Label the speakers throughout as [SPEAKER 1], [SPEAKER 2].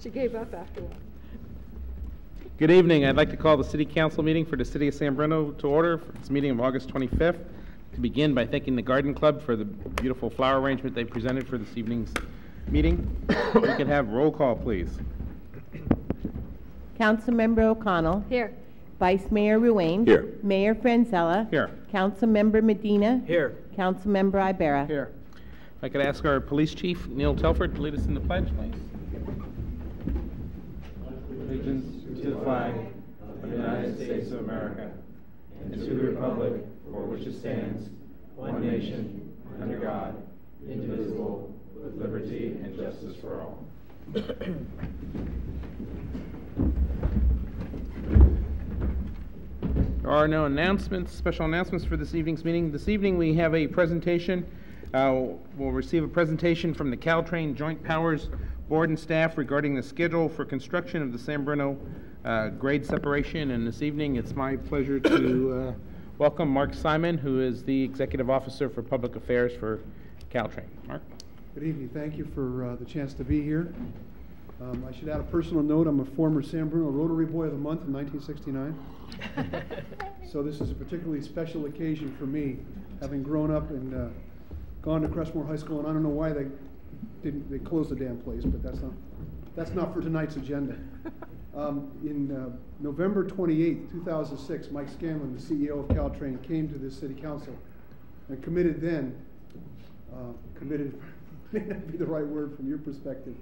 [SPEAKER 1] She gave up after a while.
[SPEAKER 2] Good evening. I'd like to call the City Council meeting for the City of San Bruno to order for its meeting of August 25th. To begin by thanking the Garden Club for the beautiful flower arrangement they presented for this evening's meeting. We could have roll call, please.
[SPEAKER 3] Councilmember O'Connell.
[SPEAKER 1] Here.
[SPEAKER 3] Vice Mayor Ruane.
[SPEAKER 2] Here.
[SPEAKER 3] Mayor Franzella.
[SPEAKER 2] Here.
[SPEAKER 3] Councilmember Medina.
[SPEAKER 4] Here.
[SPEAKER 3] Councilmember Ibarra.
[SPEAKER 2] Here. If I could ask our Police Chief, Neil Telford, to lead us in the pledge, please.
[SPEAKER 5] Allegiance to the flag of the United States of America and to the republic for which it stands, one nation, under God, indivisible, with liberty and justice for all.
[SPEAKER 2] There are no announcements, special announcements for this evening's meeting. This evening we have a presentation. We'll receive a presentation from the Caltrain Joint Powers Board and staff regarding the schedule for construction of the San Bruno grade separation. And this evening it's my pleasure to welcome Mark Simon, who is the Executive Officer for Public Affairs for Caltrain. Mark?
[SPEAKER 6] Good evening. Thank you for the chance to be here. I should add a personal note. I'm a former San Bruno Rotary Boy of the Month in 1969. So this is a particularly special occasion for me, having grown up and gone to Crestmore High School, and I don't know why they closed the damn place, but that's not for tonight's agenda. In November 28th, 2006, Mike Scanlon, the CEO of Caltrain, came to this city council and committed may not be the right word from your perspective,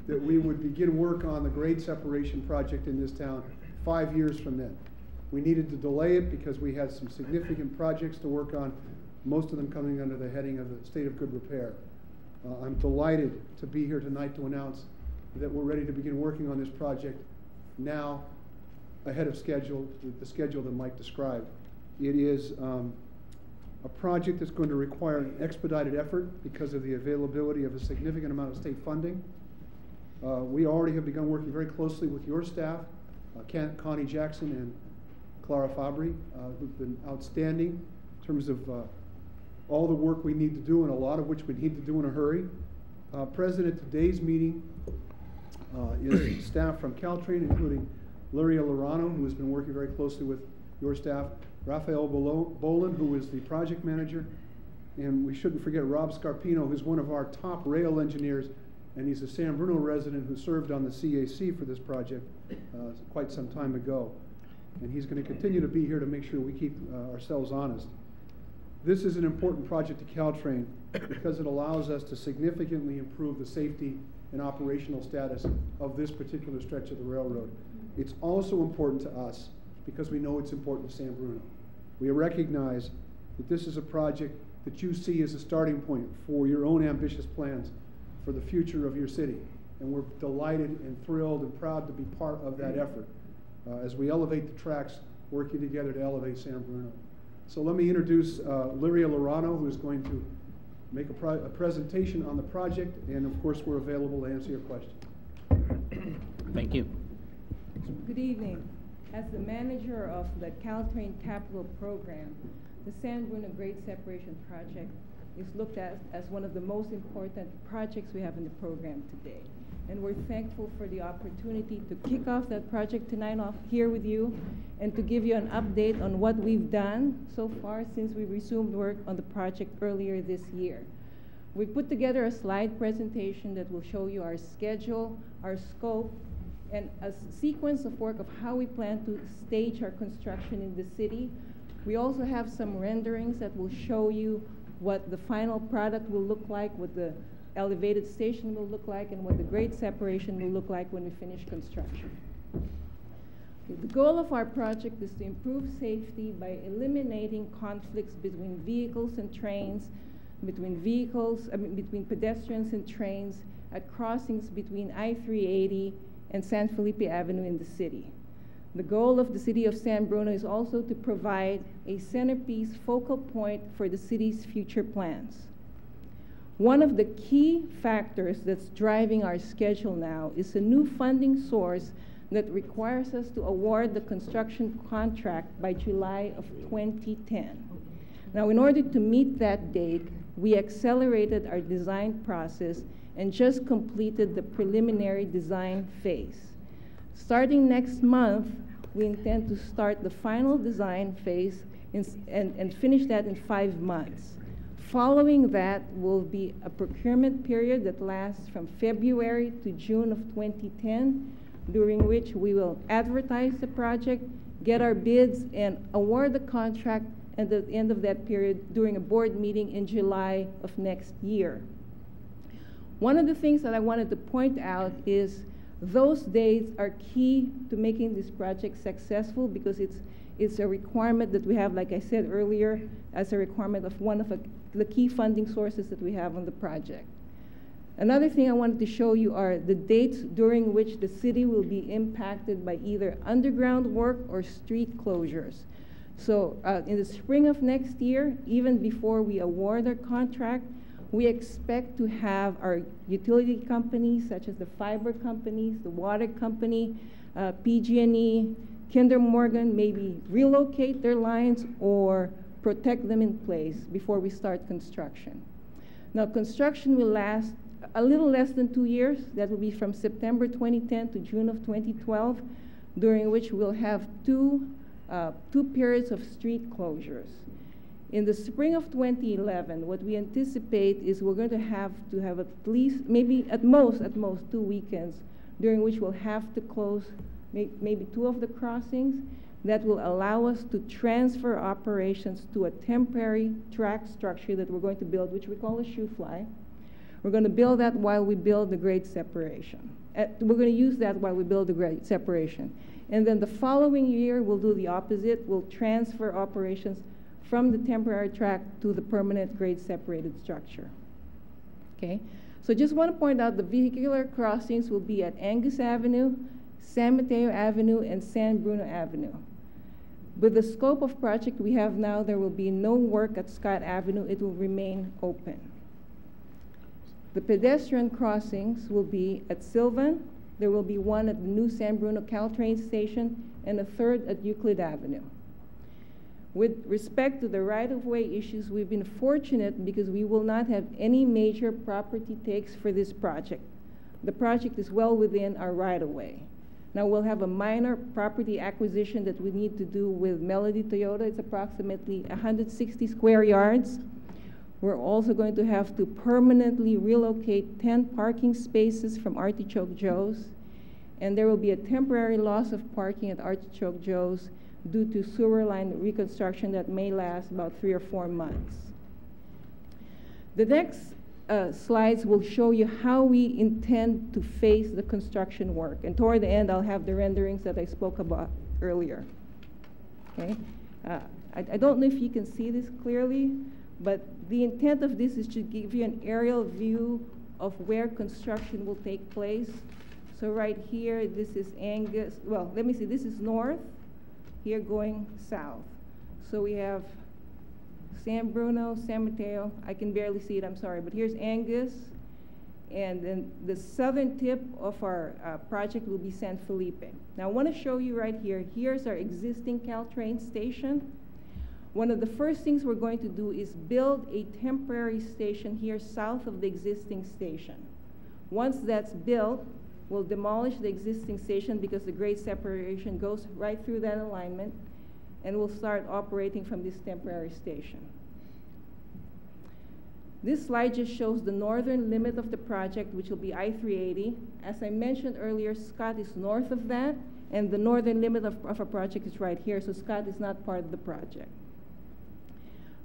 [SPEAKER 6] that we would begin work on the grade separation project in this town 5 years from then. We needed to delay it because we had some significant projects to work on, most of them coming under the heading of the state of good repair. I'm delighted to be here tonight to announce that we're ready to begin working on this project now, ahead of schedule, the schedule that Mike described. It is a project that's going to require an expedited effort because of the availability of a significant amount of state funding. We already have begun working very closely with your staff, Connie Jackson and Clara Fabry, who've been outstanding in terms of all the work we need to do, and a lot of which we need to do in a hurry. Present at today's meeting is staff from Caltrain, including Luria Lorano, who has been working very closely with your staff, Raphael Bolin, who is the project manager, and we shouldn't forget Rob Scarpino, who's one of our top rail engineers, and he's a San Bruno resident who served on the CAC for this project quite some time ago. And he's going to continue to be here to make sure we keep ourselves honest. This is an important project to Caltrain because it allows us to significantly improve the safety and operational status of this particular stretch of the railroad. It's also important to us because we know it's important to San Bruno. We recognize that this is a project that you see as a starting point for your own ambitious plans for the future of your city. And we're delighted and thrilled and proud to be part of that effort as we elevate the tracks, working together to elevate San Bruno. So let me introduce Luria Lorano, who is going to make a presentation on the project, and of course we're available to answer your questions.
[SPEAKER 2] Thank you.
[SPEAKER 7] Good evening. As the manager of the Caltrain Capital Program, the San Bruno Grade Separation Project is looked at as one of the most important projects we have in the program today. And we're thankful for the opportunity to kick off that project tonight here with you and to give you an update on what we've done so far since we resumed work on the project earlier this year. We put together a slide presentation that will show you our schedule, our scope, and a sequence of work of how we plan to stage our construction in the city. We also have some renderings that will show you what the final product will look like, what the elevated station will look like, and what the grade separation will look like when we finish construction. The goal of our project is to improve safety by eliminating conflicts between vehicles and trains, between pedestrians and trains, at crossings between I-380 and San Felipe Avenue in the city. The goal of the City of San Bruno is also to provide a centerpiece focal point for the city's future plans. One of the key factors that's driving our schedule now is a new funding source that requires us to award the construction contract by July of 2010. Now, in order to meet that date, we accelerated our design process and just completed the preliminary design phase. Starting next month, we intend to start the final design phase and finish that in 5 months. Following that will be a procurement period that lasts from February to June of 2010, during which we will advertise the project, get our bids, and award the contract at the end of that period during a board meeting in July of next year. One of the things that I wanted to point out is those dates are key to making this project successful, because it's a requirement that we have, like I said earlier, as a requirement of one of the key funding sources that we have on the project. Another thing I wanted to show you are the dates during which the city will be impacted by either underground work or street closures. So in the spring of next year, even before we award our contract, we expect to have our utility companies, such as the fiber companies, the water company, PG&E, Kinder Morgan, maybe relocate their lines or protect them in place before we start construction. Now, construction will last a little less than 2 years. That will be from September 2010 to June of 2012, during which we'll have two periods of street closures. In the spring of 2011, what we anticipate is we're going to have at least, maybe at most 2 weekends, during which we'll have to close maybe 2 of the crossings. That will allow us to transfer operations to a temporary track structure that we're going to build, which we call a shoe fly. We're going to build that while we build the grade separation. We're going to use that while we build the grade separation. And then the following year, we'll do the opposite. We'll transfer operations from the temporary track to the permanent grade separated structure. Okay? So just want to point out the vehicular crossings will be at Angus Avenue, San Mateo Avenue, and San Bruno Avenue. With the scope of project we have now, there will be no work at Scott Avenue. It will remain open. The pedestrian crossings will be at Sylvan. There will be one at the new San Bruno Caltrain station and a third at Euclid Avenue. With respect to the right-of-way issues, we've been fortunate because we will not have any major property takes for this project. The project is well within our right-of-way. Now we'll have a minor property acquisition that we need to do with Melody Toyota. It's approximately 160 square yards. We're also going to have to permanently relocate 10 parking spaces from Artichoke Joe's, and there will be a temporary loss of parking at Artichoke Joe's due to sewer line reconstruction that may last about 3 or 4 months. The next slides will show you how we intend to face the construction work. And toward the end, I'll have the renderings that I spoke about earlier. Okay? I don't know if you can see this clearly, but the intent of this is to give you an aerial view of where construction will take place. So right here, this is Angus. Well, let me see. This is north, here going south. So we have San Bruno, San Mateo. I can barely see it, I'm sorry, but here's Angus. And then the southern tip of our project will be San Felipe. Now I want to show you right here. Here's our existing Caltrain station. One of the first things we're going to do is build a temporary station here south of the existing station. Once that's built, we'll demolish the existing station because the grade separation goes right through that alignment, and we'll start operating from this temporary station. This slide just shows the northern limit of the project, which will be I-380. As I mentioned earlier, Scott is north of that, and the northern limit of our project is right here, so Scott is not part of the project.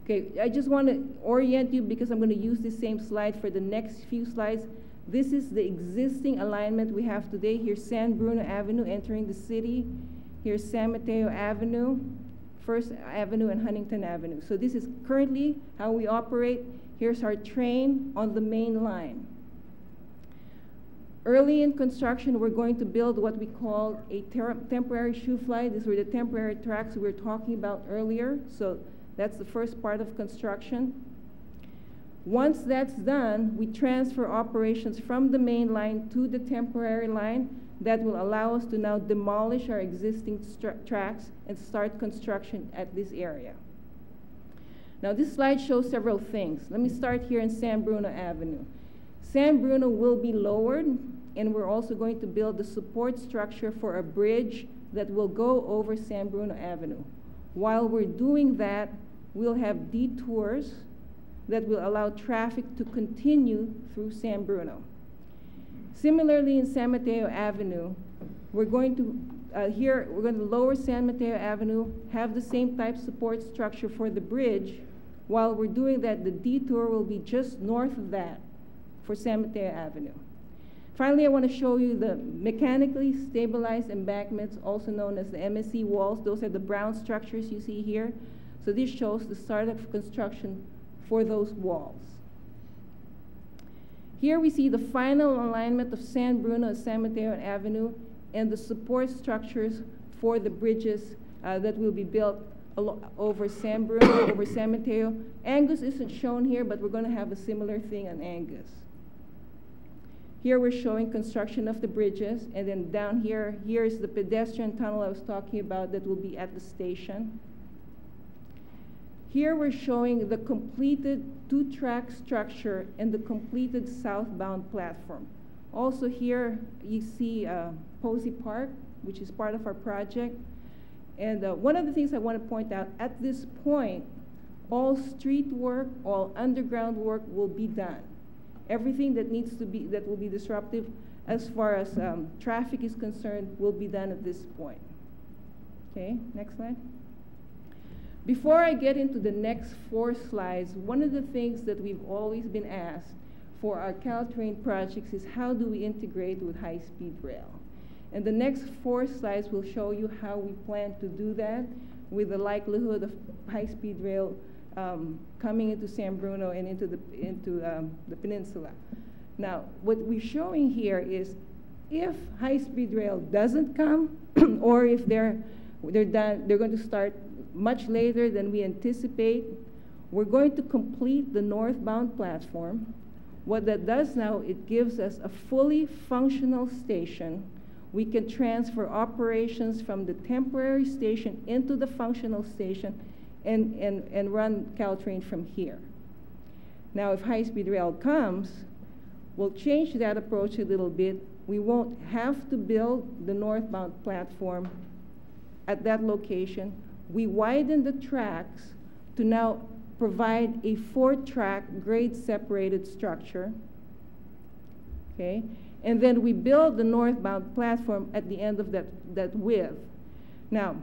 [SPEAKER 7] Okay, I just want to orient you because I'm going to use this same slide for the next few slides. This is the existing alignment we have today. Here's San Bruno Avenue entering the city. Here's San Mateo Avenue, First Avenue, and Huntington Avenue. So this is currently how we operate. Here's our train on the main line. Early in construction, we're going to build what we call a temporary shoe fly. These were the temporary tracks we were talking about earlier. So that's the first part of construction. Once that's done, we transfer operations from the main line to the temporary line. That will allow us to now demolish our existing tracks and start construction at this area. Now this slide shows several things. Let me start here in San Bruno Avenue. San Bruno will be lowered, and we're also going to build the support structure for a bridge that will go over San Bruno Avenue. While we're doing that, we'll have detours that will allow traffic to continue through San Bruno. Similarly, in San Mateo Avenue, we're going to lower San Mateo Avenue, have the same type support structure for the bridge. While we're doing that, the detour will be just north of that for San Mateo Avenue. Finally, I want to show you the mechanically stabilized embankments, also known as the MSE walls. Those are the brown structures you see here. So this shows the start of construction for those walls. Here we see the final alignment of San Bruno and San Mateo Avenue and the support structures for the bridges that will be built over San Bruno, over San Mateo. Angus isn't shown here, but we're going to have a similar thing on Angus. Here we're showing construction of the bridges, and then down here, here's the pedestrian tunnel I was talking about that will be at the station. Here we're showing the completed two-track structure and the completed southbound platform. Also here you see Posey Park, which is part of our project. And one of the things I want to point out, at this point, all street work, all underground work will be done. Everything that will be disruptive as far as traffic is concerned will be done at this point. Okay, next slide. Before I get into the next 4 slides, one of the things that we've always been asked for our Caltrain projects is how do we integrate with high-speed rail? And the next 4 slides will show you how we plan to do that with the likelihood of high-speed rail coming into San Bruno and into the peninsula. Now, what we're showing here is if high-speed rail doesn't come, or if they're going to start much later than we anticipate, we're going to complete the northbound platform. What that does now, it gives us a fully functional station. We can transfer operations from the temporary station into the functional station and run Caltrain from here. Now, if high-speed rail comes, we'll change that approach a little bit. We won't have to build the northbound platform at that location. We widen the tracks to now provide a 4-track grade-separated structure, okay? And then we build the northbound platform at the end of that width. Now,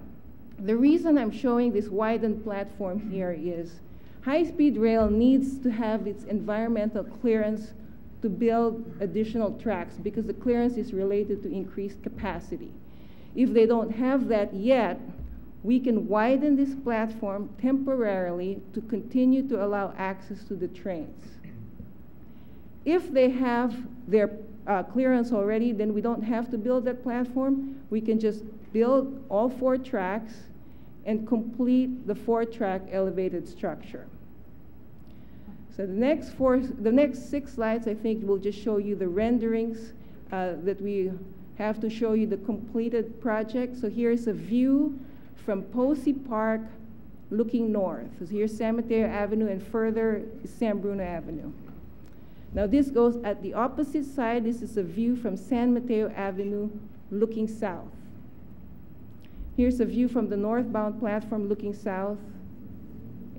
[SPEAKER 7] the reason I'm showing this widened platform here is high-speed rail needs to have its environmental clearance to build additional tracks because the clearance is related to increased capacity. If they don't have that yet, we can widen this platform temporarily to continue to allow access to the trains. If they have their clearance already, then we don't have to build that platform. We can just build all 4 tracks and complete the 4-track elevated structure. So the next 6 slides, I think, will just show you the renderings that we have to show you the completed project. So here's a view from Posey Park looking north. So here's San Mateo Avenue, and further is San Bruno Avenue. Now this goes at the opposite side. This is a view from San Mateo Avenue looking south. Here's a view from the northbound platform looking south,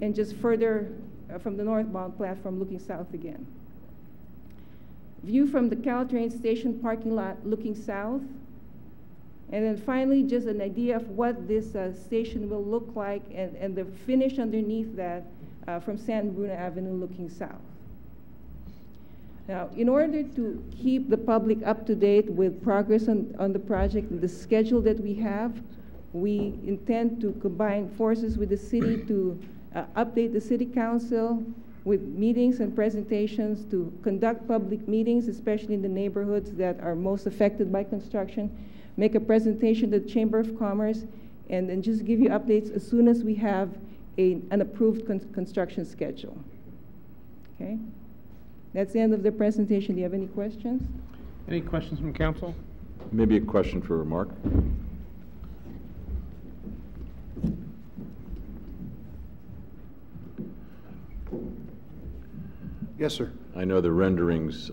[SPEAKER 7] and just further from the northbound platform looking south again. View from the Caltrain station parking lot looking south. And then finally, just an idea of what this station will look like and the finish underneath that from San Bruno Avenue looking south. Now, in order to keep the public up to date with progress on the project and the schedule that we have, we intend to combine forces with the city to update the city council with meetings and presentations, to conduct public meetings, especially in the neighborhoods that are most affected by construction, make a presentation to the Chamber of Commerce, and then just give you updates as soon as we have an approved construction schedule. Okay? That's the end of the presentation. Do you have any questions?
[SPEAKER 2] Any questions from council?
[SPEAKER 5] Maybe a question for Mark.
[SPEAKER 6] Yes, sir.
[SPEAKER 4] I know the renderings,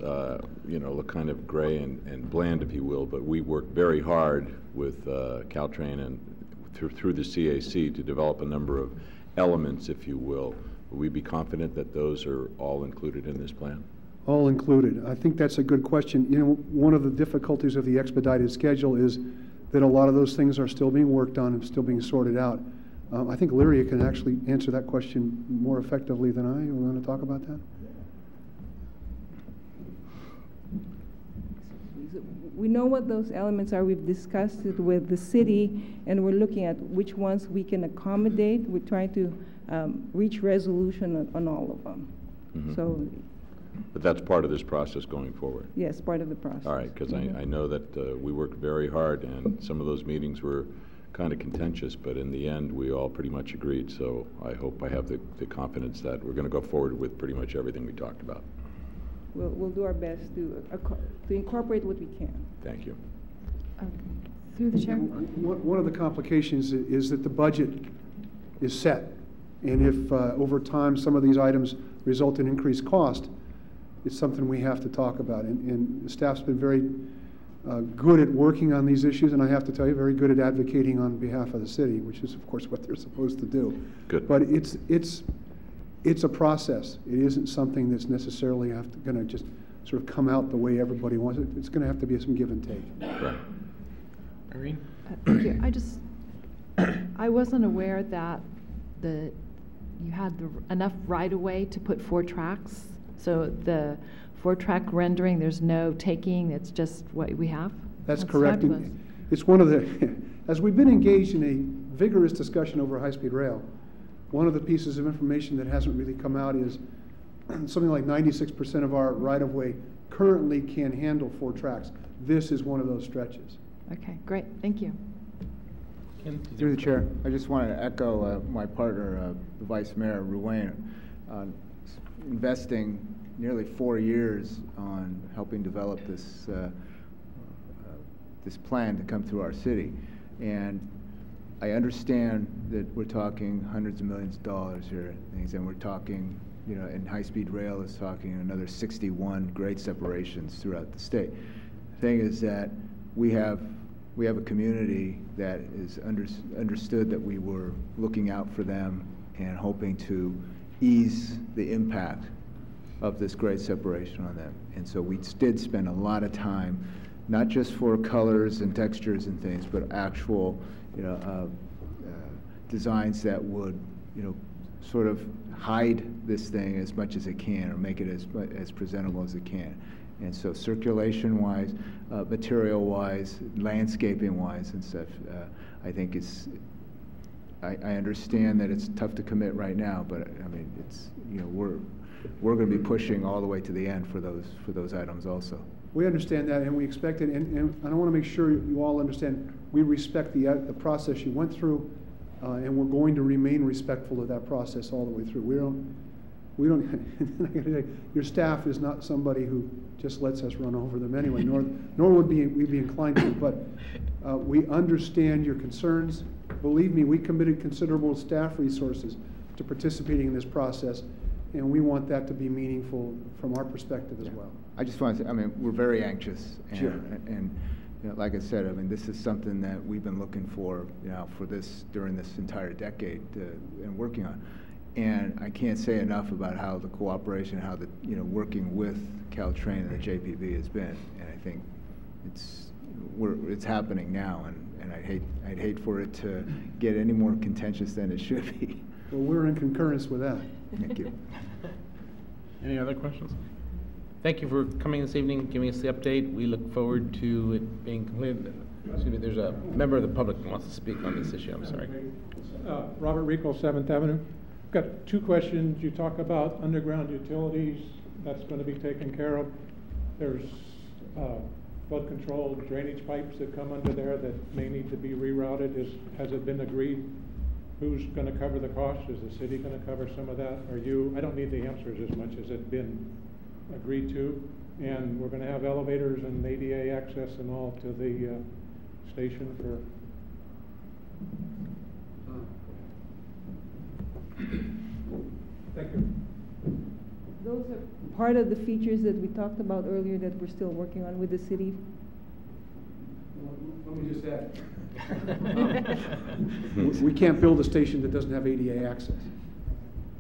[SPEAKER 4] you know, look kind of gray and bland, if you will, but we worked very hard with Caltrain and through the CAC to develop a number of elements, if you will. Will we be confident that those are all included in this plan?
[SPEAKER 6] All included. I think that's a good question. You know, one of the difficulties of the expedited schedule is that a lot of those things are still being worked on and still being sorted out. I think Lyria can actually answer that question more effectively than I. You want to talk about that?
[SPEAKER 7] We know what those elements are. We've discussed it with the city, and we're looking at which ones we can accommodate. We're trying to reach resolution on all of them.
[SPEAKER 4] Mm-hmm.
[SPEAKER 7] So,
[SPEAKER 4] but that's part of this process going forward?
[SPEAKER 7] yes, part of the process.
[SPEAKER 4] All right, because I know that we worked very hard, and some of those meetings were kind of contentious, but in the end, we all pretty much agreed. So I hope I have the confidence that we're going to go forward with pretty much everything we talked about.
[SPEAKER 7] We'll do our best to incorporate what we can.
[SPEAKER 4] Thank you.
[SPEAKER 1] Through the chair.
[SPEAKER 6] One of the complications is that the budget is set. And if over time some of these items result in increased cost, it's something we have to talk about. And the staff's been very good at working on these issues, and I have to tell you, very good at advocating on behalf of the city, which is, of course, what they're supposed to do.
[SPEAKER 4] Good.
[SPEAKER 6] But it's a process. It isn't something that's necessarily going to just sort of come out the way everybody wants it. It's going to have to be some give and take.
[SPEAKER 4] Right.
[SPEAKER 2] Irene?
[SPEAKER 1] Thank you. I wasn't aware that you had enough right-of-way to put 4 tracks. So the 4-track rendering, there's no taking, it's just what we have?
[SPEAKER 6] That's correct.
[SPEAKER 1] Fabulous.
[SPEAKER 6] It's one of the, as we've been engaged in a vigorous discussion over high-speed rail, one of the pieces of information that hasn't really come out is something like 96% of our right-of-way currently can handle 4 tracks. This is one of those stretches.
[SPEAKER 1] Okay, great, thank you.
[SPEAKER 5] Through the chair, I just wanted to echo my partner, the Vice Mayor Ruane, investing nearly 4 years on helping develop this this plan to come through our city. And I understand that we're talking hundreds of millions of dollars here and things, and we're talking, you know, and high-speed rail is talking another 61 grade separations throughout the state. The thing is that we have a community that is understood that we were looking out for them and hoping to ease the impact of this grade separation on them. And so we did spend a lot of time, not just for colors and textures and things, but actual, you know, designs that would, you know, sort of hide this thing as much as it can, or make it as presentable as it can. And so circulation-wise, material-wise, landscaping-wise and stuff, I think it's, I understand that it's tough to commit right now, but I mean, it's, you know, we're going to be pushing all the way to the end for those items also.
[SPEAKER 6] We understand that, and we expect it, and I want to make sure you all understand, we respect the process you went through, and we're going to remain respectful of that process all the way through. We don't, your staff is not somebody who just lets us run over them anyway, nor would we be inclined to, but we understand your concerns. Believe me, we committed considerable staff resources to participating in this process, and we want that to be meaningful from our perspective as well.
[SPEAKER 5] I just want to say, I mean, we're very anxious, and,
[SPEAKER 6] sure.
[SPEAKER 5] And you know, like I said, I mean, this is something that we've been looking for, you know, for this during this entire decade and working on. And I can't say enough about how the cooperation, how the, you know, working with Caltrain and the JPB has been. And I think it's happening now, and I'd hate for it to get any more contentious than it should be.
[SPEAKER 6] Well, we're in concurrence with that.
[SPEAKER 5] Thank you.
[SPEAKER 2] Any other questions? Thank you for coming this evening, giving us the update. We look forward to it being completed. Excuse me, there's a member of the public who wants to speak on this issue. I'm sorry.
[SPEAKER 8] Robert Rico, 7th Avenue. I've got 2 questions. You talk about underground utilities. That's going to be taken care of. There's flood control drainage pipes that come under there that may need to be rerouted. Has it been agreed who's going to cover the cost? Is the city going to cover some of that? Are you? I don't need the answers as much as it's been agreed to. And we're going to have elevators and ADA access and all to the station for. Thank you.
[SPEAKER 7] those are part of the features that we talked about earlier that we're still working on with the city.
[SPEAKER 6] Let me just add. We can't build a station that doesn't have ADA access.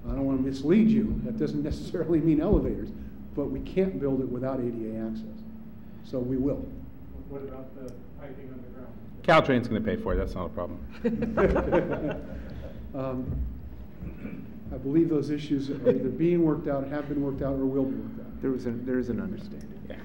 [SPEAKER 6] I don't want to mislead you. That doesn't necessarily mean elevators, but we can't build it without ADA access. So we will.
[SPEAKER 8] What about the piping underground?
[SPEAKER 2] Caltrain's going to pay for it. That's not a problem.
[SPEAKER 5] I believe those issues are either being worked out, have been worked out, or will be worked out.
[SPEAKER 9] There is an understanding.
[SPEAKER 2] Yeah.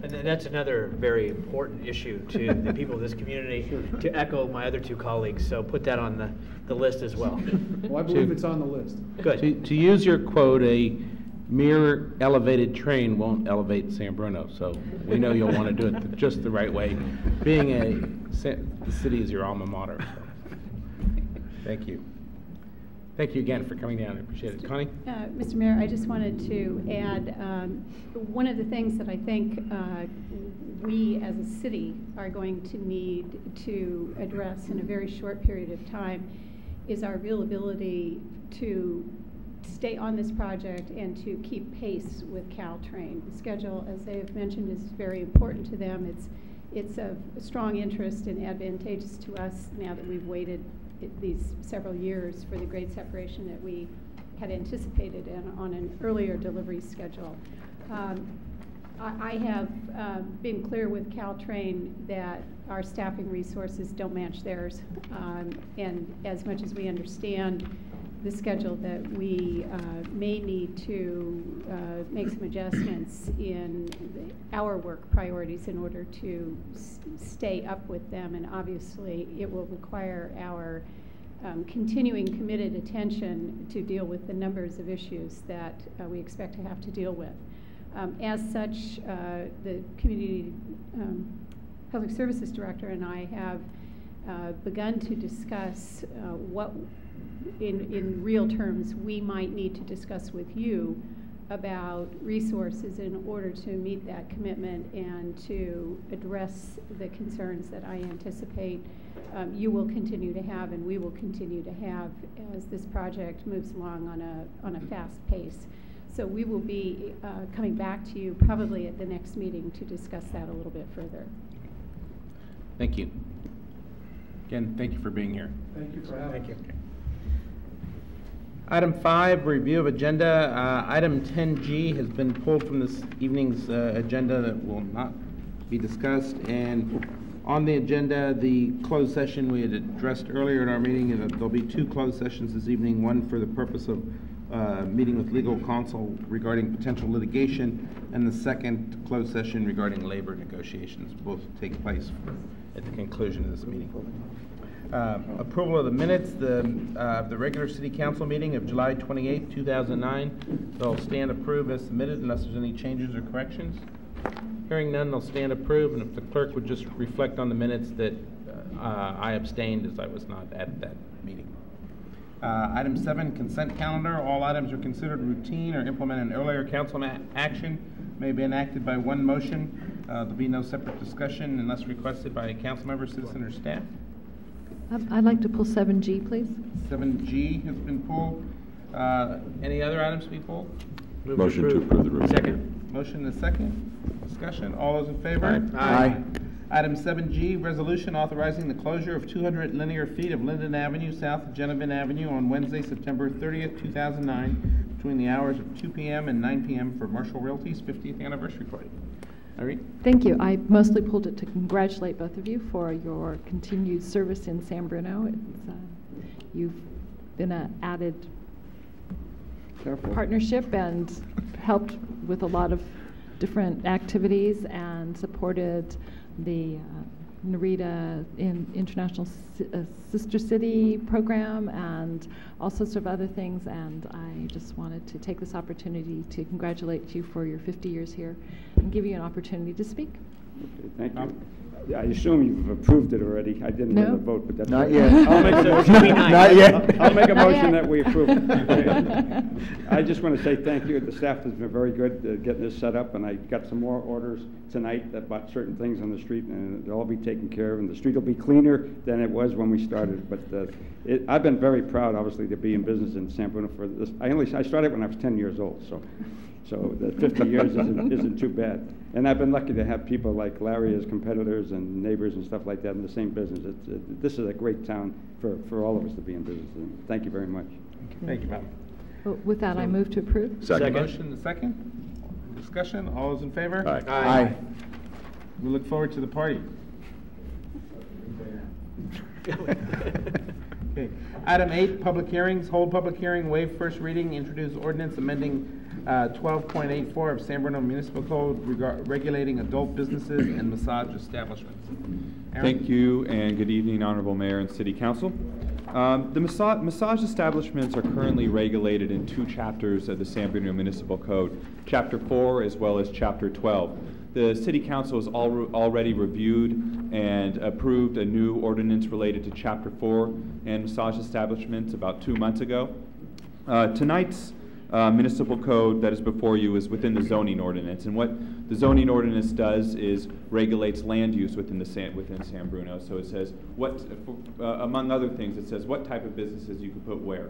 [SPEAKER 10] And that's another very important issue to the people of this community, to echo my other two colleagues, so put that on the list as well.
[SPEAKER 5] Well, I believe it's on the list.
[SPEAKER 10] Good.
[SPEAKER 2] To use your quote, a mere elevated train won't elevate San Bruno, so we know you'll want to do it just the right way. Being the city is your alma mater, so thank you. Thank you again for coming down. I appreciate it. Connie?
[SPEAKER 11] Mr. Mayor, I just wanted to add one of the things that I think we as a city are going to need to address in a very short period of time is our real ability to stay on this project and to keep pace with Caltrain. The schedule, as they have mentioned, is very important to them. It's of strong interest and advantageous to us now that we've waited these several years for the great separation that we had anticipated on an earlier delivery schedule. I have been clear with Caltrain that our staffing resources don't match theirs, and as much as we understand the schedule, that we may need to make some adjustments in our work priorities in order to stay up with them, and obviously it will require our continuing committed attention to deal with the numbers of issues that we expect to have to deal with. As such, the Community Public Services Director and I have begun to discuss what in real terms we might need to discuss with you about resources in order to meet that commitment and to address the concerns that I anticipate you will continue to have and we will continue to have as this project moves along on a fast pace. So we will be coming back to you probably at the next meeting to discuss that a little bit further.
[SPEAKER 2] Thank you. Again, thank you for being here.
[SPEAKER 5] Thank you for having us.
[SPEAKER 10] Thank you.
[SPEAKER 2] Item 5, review of agenda. Item 10G has been pulled from this evening's agenda that will not be discussed. And on the agenda, the closed session we had addressed earlier in our meeting, and there'll be 2 closed sessions this evening, one for the purpose of meeting with legal counsel regarding potential litigation, and the second closed session regarding labor negotiations. Both take place at the conclusion of this meeting. Approval of the minutes, the regular city council meeting of July 28, 2009. They'll stand approved as submitted unless there's any changes or corrections. Hearing none, they'll stand approved, and if the clerk would just reflect on the minutes that I abstained as I was not at that meeting. Item 7, consent calendar. All items are considered routine or implement an earlier council action, may be enacted by one motion. There'll be no separate discussion unless requested by a council member, citizen, or staff.
[SPEAKER 1] I'd like to pull 7G, please.
[SPEAKER 2] 7G has been pulled. Any other items to be pulled?
[SPEAKER 4] Motion to approve the review.
[SPEAKER 10] Second.
[SPEAKER 2] Motion and a second. Discussion. All those in favor?
[SPEAKER 10] Aye.
[SPEAKER 2] Item 7G, resolution authorizing the closure of 200 linear feet of Linden Avenue south of Genevieve Avenue on Wednesday, September 30th, 2009, between the hours of 2 p.m. and 9 p.m. for Marshall Realty's 50th anniversary party. Irene?
[SPEAKER 1] Thank you. I mostly pulled it to congratulate both of you for your continued service in San Bruno. You've been an added partnership and helped with a lot of different activities and supported the Narita International Sister City program and all sorts of other things, and I just wanted to take this opportunity to congratulate you for your 50 years here and give you an opportunity to speak.
[SPEAKER 12] Okay, thank you. I assume you've approved it already. I didn't know the vote, but that's
[SPEAKER 9] Not
[SPEAKER 12] right.
[SPEAKER 9] yet.
[SPEAKER 12] I'll make a motion.
[SPEAKER 9] Not yet.
[SPEAKER 12] I'll make a motion
[SPEAKER 1] yet.
[SPEAKER 12] that we approve it. I just want to say thank you. The staff has been very good getting this set up, and I got some more orders tonight about certain things on the street, and they'll all be taken care of, and the street will be cleaner than it was when we started. But I've been very proud, obviously, to be in business in San Bruno for this. I started when I was 10 years old, so So the 50 years isn't too bad. And I've been lucky to have people like Larry as competitors and neighbors and stuff like that in the same business. This is a great town for all of us to be in business in. Thank you very much.
[SPEAKER 2] Thank you, ma'am.
[SPEAKER 1] Well, with that, I move to approve.
[SPEAKER 4] Second.
[SPEAKER 2] Motion and second. Discussion. All those in favor?
[SPEAKER 4] Aye.
[SPEAKER 9] Aye.
[SPEAKER 2] We look forward to the party. Okay. Item 8, public hearings. Hold public hearing, waive first reading, introduce ordinance amending 12.84 of San Bruno Municipal Code regulating adult businesses and massage establishments. Aaron?
[SPEAKER 13] Thank you, and good evening, Honorable Mayor and City Council. The massage establishments are currently regulated in 2 chapters of the San Bruno Municipal Code, Chapter 4 as well as Chapter 12. The City Council has already reviewed and approved a new ordinance related to Chapter 4 and massage establishments about 2 months ago. Tonight's municipal code that is before you is within the zoning ordinance, and what the zoning ordinance does is regulates land use within San Bruno. So it says what, among other things, it says what type of businesses you can put where.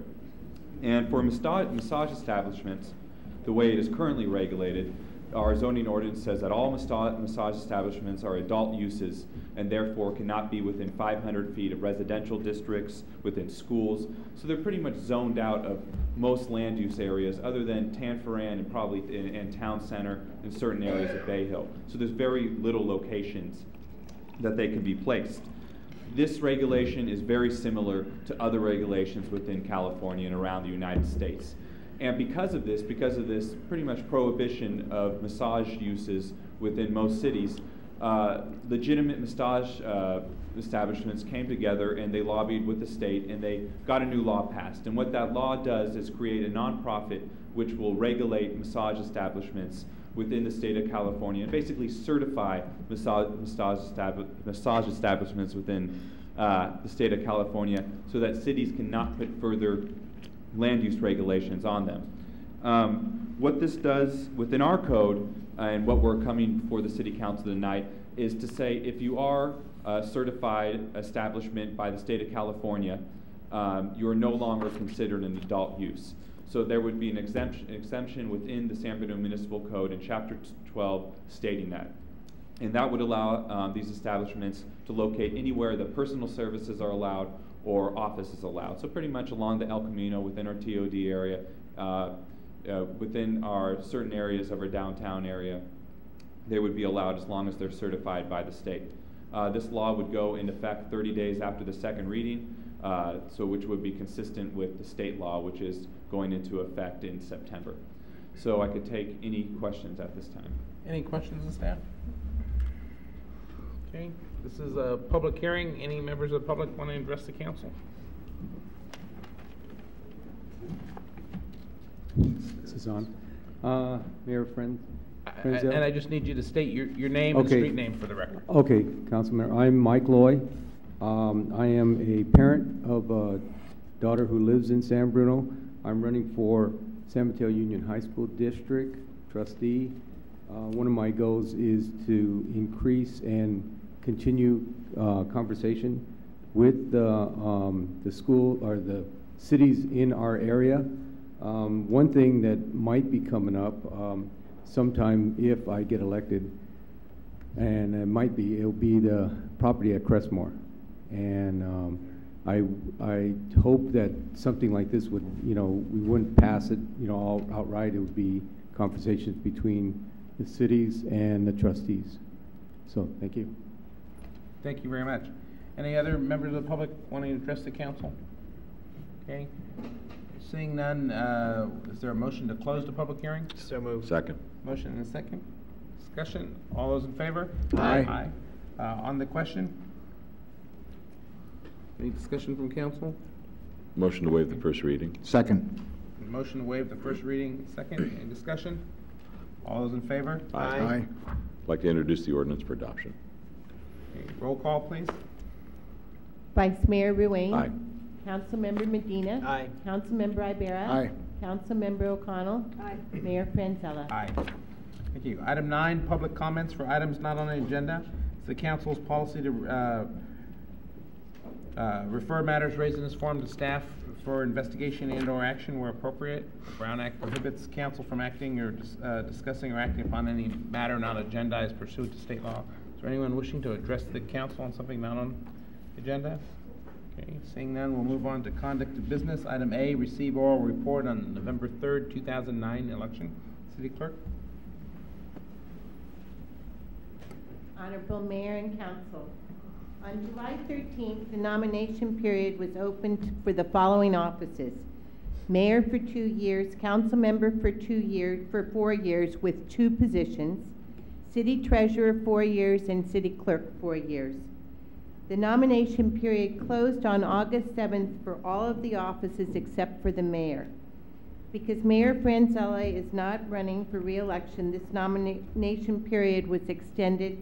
[SPEAKER 13] And for massage establishments, the way it is currently regulated, our zoning ordinance says that all massage establishments are adult uses and therefore cannot be within 500 feet of residential districts, within schools. So they're pretty much zoned out of most land use areas other than Tanforan and probably in Town Center and certain areas of Bay Hill. So there's very little locations that they can be placed. This regulation is very similar to other regulations within California and around the United States. And because of this pretty much prohibition of massage uses within most cities, legitimate massage establishments came together and they lobbied with the state and they got a new law passed. And what that law does is create a nonprofit which will regulate massage establishments within the state of California and basically certify massage establishments within the state of California so that cities cannot put further land use regulations on them. What this does within our code and what we're coming before the City Council tonight is to say if you are a certified establishment by the state of California, you are no longer considered an adult use. So there would be an exemption within the San Bruno Municipal Code in Chapter 12 stating that. And that would allow these establishments to locate anywhere that personal services are allowed or office is allowed. So pretty much along the El Camino, within our TOD area, within our certain areas of our downtown area, they would be allowed as long as they're certified by the state. This law would go into effect 30 days after the second reading, so which would be consistent with the state law, which is going into effect in September. So I could take any questions at this time.
[SPEAKER 2] Any questions of staff? Okay, this is a public hearing. Any members of the public want to address the council?
[SPEAKER 14] This is on. Mayor Friend.
[SPEAKER 2] And I just need you to state your name and street name for the record.
[SPEAKER 14] Okay, Councilman, I'm Mike Loy. I am a parent of a daughter who lives in San Bruno. I'm running for San Mateo Union High School District trustee. One of my goals is to increase and continue conversation with the school or the cities in our area. One thing that might be coming up sometime if I get elected, and it'll be the property at Crestmore. And I hope that something like this would, we wouldn't pass it, all outright. It would be conversations between the cities and the trustees. So, thank you.
[SPEAKER 2] Thank you very much. Any other members of the public wanting to address the council? Okay. Seeing none, is there a motion to close the public hearing?
[SPEAKER 10] So moved.
[SPEAKER 4] Second.
[SPEAKER 2] Motion and a second. Discussion. All those in favor?
[SPEAKER 14] Aye.
[SPEAKER 2] Aye. On the question? Any discussion from council?
[SPEAKER 4] Motion to waive the first reading.
[SPEAKER 9] Second.
[SPEAKER 2] Motion to waive the first reading. Second. Any discussion? All those in favor?
[SPEAKER 4] Aye. I'd like to introduce the ordinance for adoption.
[SPEAKER 2] Okay, roll call, please.
[SPEAKER 3] Vice Mayor Ruane.
[SPEAKER 4] Aye.
[SPEAKER 3] Councilmember Medina.
[SPEAKER 10] Aye.
[SPEAKER 3] Councilmember Ibera.
[SPEAKER 9] Aye.
[SPEAKER 3] Councilmember O'Connell.
[SPEAKER 11] Aye.
[SPEAKER 3] Mayor Franzella.
[SPEAKER 2] Aye. Thank you. Item 9, public comments for items not on the agenda. It's the council's policy to refer matters raised in this forum to staff for investigation and/or action where appropriate. The Brown Act prohibits council from acting or discussing or acting upon any matter not agendized pursuant to state law. Is there anyone wishing to address the council on something not on the agenda? Okay, seeing none, we'll move on to conduct of business. Item A, receive oral report on November 3rd, 2009 election. City Clerk.
[SPEAKER 3] Honorable Mayor and Council, on July 13th, the nomination period was opened for the following offices: Mayor for 2 years, Council Member for 4 years with 2 positions, City Treasurer 4 years, and City Clerk 4 years. The nomination period closed on August 7th for all of the offices except for the Mayor. Because Mayor Franzella is not running for re-election, this nomination period was extended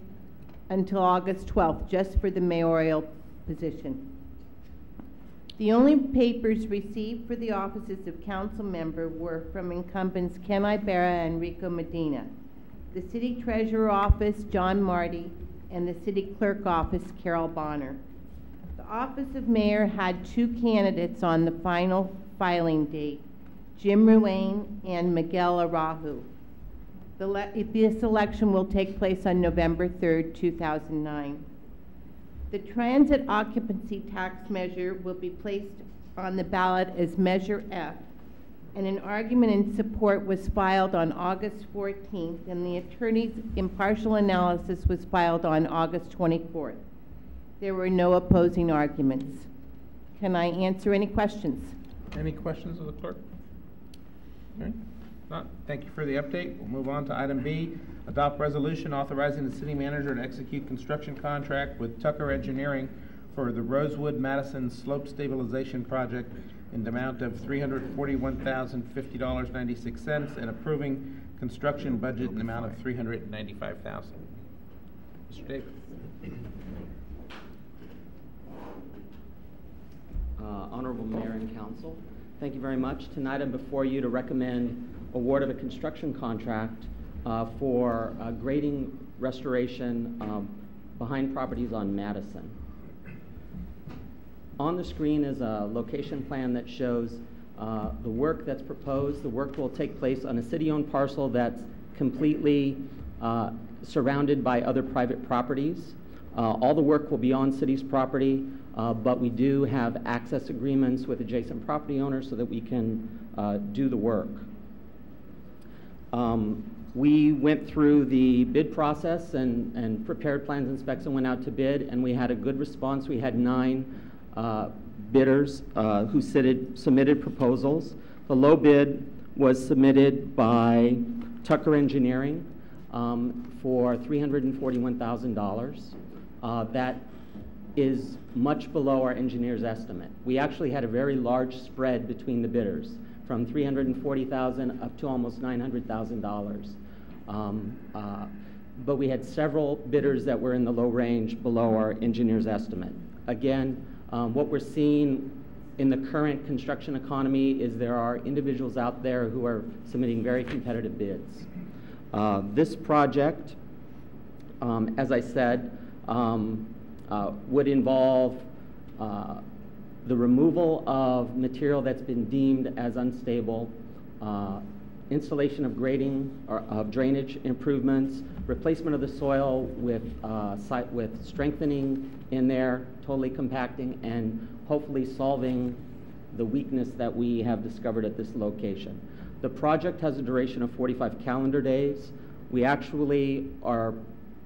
[SPEAKER 3] until August 12th, just for the mayoral position. The only papers received for the offices of council member were from incumbents Ken Ibarra and Rico Medina, the City Treasurer office, John Marty, and the City Clerk office, Carol Bonner. The office of mayor had 2 candidates on the final filing date, Jim Ruane and Miguel Arahu. This election will take place on November 3rd, 2009. The transit occupancy tax measure will be placed on the ballot as Measure F, and an argument in support was filed on August 14th, and the attorney's impartial analysis was filed on August 24th. There were no opposing arguments. Can I answer any questions?
[SPEAKER 2] Any questions of the clerk? All right. Not. Thank you for the update. We'll move on to item B, adopt resolution authorizing the city manager to execute construction contract with Tucker Engineering for the Rosewood Madison Slope Stabilization Project in the amount of $341,050.96 and approving construction budget in the amount of $395,000. Mr. Davis.
[SPEAKER 15] Honorable Mayor and Council, thank you very much. Tonight I'm before you to recommend award of a construction contract for grading restoration behind properties on Madison. On the screen is a location plan that shows the work that's proposed. The work will take place on a city-owned parcel that's completely surrounded by other private properties. All the work will be on city's property, but we do have access agreements with adjacent property owners so that we can do the work. We went through the bid process and prepared plans and specs and went out to bid, and we had a good response. We had 9 bidders who submitted proposals. The low bid was submitted by Tucker Engineering for $341,000. That is much below our engineer's estimate. We actually had a very large spread between the bidders, from $340,000 up to almost $900,000. But we had several bidders that were in the low range below our engineer's estimate. Again, what we're seeing in the current construction economy is there are individuals out there who are submitting very competitive bids. This project, as I said, would involve the removal of material that's been deemed as unstable, installation of grading or of drainage improvements, replacement of the soil with strengthening in there, totally compacting, and hopefully solving the weakness that we have discovered at this location. The project has a duration of 45 calendar days. We actually are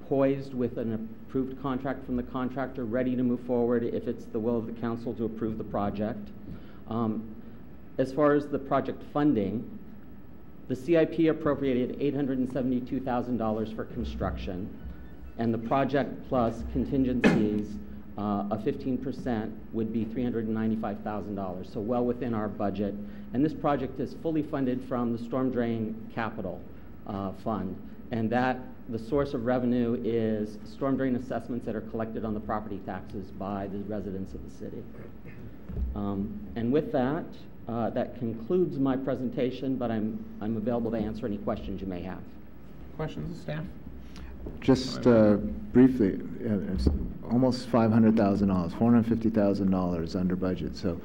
[SPEAKER 15] poised with an approved contract from the contractor, ready to move forward if it's the will of the council to approve the project. As far as the project funding, the CIP appropriated $872,000 for construction, and the project plus contingencies of 15% would be $395,000, so well within our budget. And this project is fully funded from the Storm Drain Capital Fund, and that the source of revenue is storm drain assessments that are collected on the property taxes by the residents of the city. And with that, that concludes my presentation, but I'm available to answer any questions you may have.
[SPEAKER 2] Questions of staff?
[SPEAKER 9] Just briefly, it's almost $500,000, $450,000 under budget. So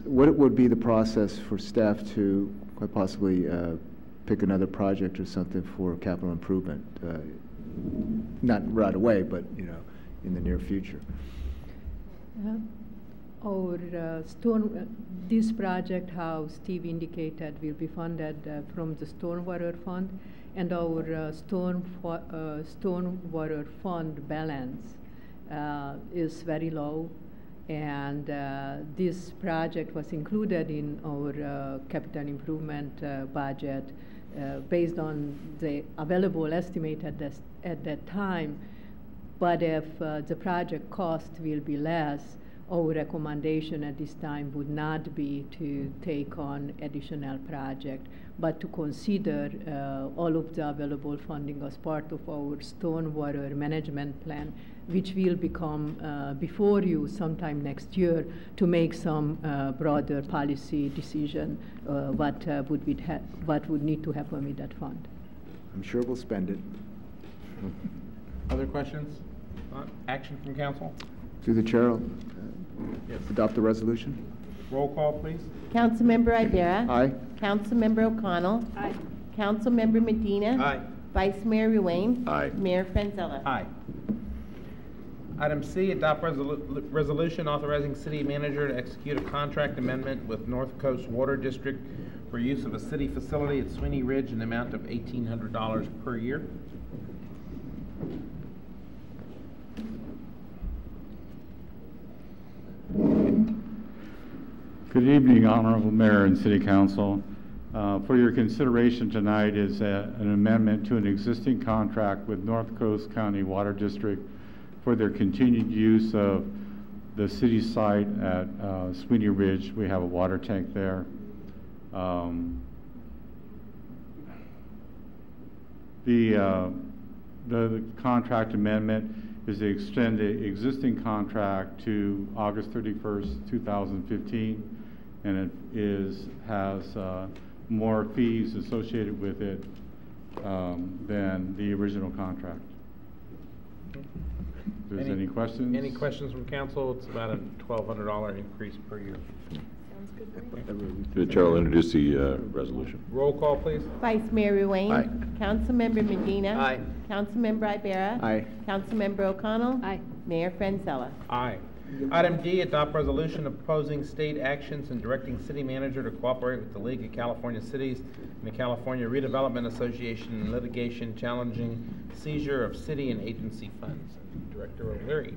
[SPEAKER 9] what would be the process for staff to quite possibly pick another project or something for capital improvement? Not right away, but in the near future.
[SPEAKER 16] This project, how Steve indicated, will be funded from the Stormwater Fund, and our Stormwater Fund balance is very low, and this project was included in our capital improvement budget based on the available estimate at that time. But if the project cost will be less, our recommendation at this time would not be to take on additional project, but to consider all of the available funding as part of our stormwater management plan, which will become before you sometime next year to make some broader policy decision what would need to happen with that fund.
[SPEAKER 9] I'm sure we'll spend it.
[SPEAKER 2] Other questions? Action from council?
[SPEAKER 9] Through the chair,
[SPEAKER 2] Yes.
[SPEAKER 9] adopt the resolution.
[SPEAKER 2] Roll call, please.
[SPEAKER 3] Councilmember Ibera.
[SPEAKER 9] Aye.
[SPEAKER 3] Councilmember O'Connell.
[SPEAKER 11] Aye.
[SPEAKER 3] Councilmember Medina.
[SPEAKER 10] Aye.
[SPEAKER 3] Vice Mayor Ruane.
[SPEAKER 4] Aye.
[SPEAKER 3] Mayor Franzella.
[SPEAKER 2] Aye. Item C, adopt resolution authorizing city manager to execute a contract amendment with North Coast Water District for use of a city facility at Sweeney Ridge in the amount of $1,800 per year.
[SPEAKER 17] Good evening, Honorable Mayor and City Council. For your consideration tonight is an amendment to an existing contract with North Coast County Water District for their continued use of the city site at Sweeney Ridge. We have a water tank there. The contract amendment is to extend the existing contract to August 31st, 2015, and it has more fees associated with it than the original contract. If there's any questions?
[SPEAKER 2] Any questions from council? It's about a $1,200 increase per year.
[SPEAKER 4] The chair will introduce the resolution.
[SPEAKER 2] Roll call, please.
[SPEAKER 3] Vice Mayor Ruane.
[SPEAKER 4] Aye.
[SPEAKER 3] Councilmember Medina.
[SPEAKER 10] Aye.
[SPEAKER 3] Councilmember Ibera.
[SPEAKER 9] Aye.
[SPEAKER 3] Councilmember O'Connell.
[SPEAKER 11] Aye.
[SPEAKER 3] Mayor Franzella.
[SPEAKER 2] Aye. Item D, adopt resolution opposing state actions and directing city manager to cooperate with the League of California Cities and the California Redevelopment Association in litigation challenging seizure of city and agency funds. Director O'Leary.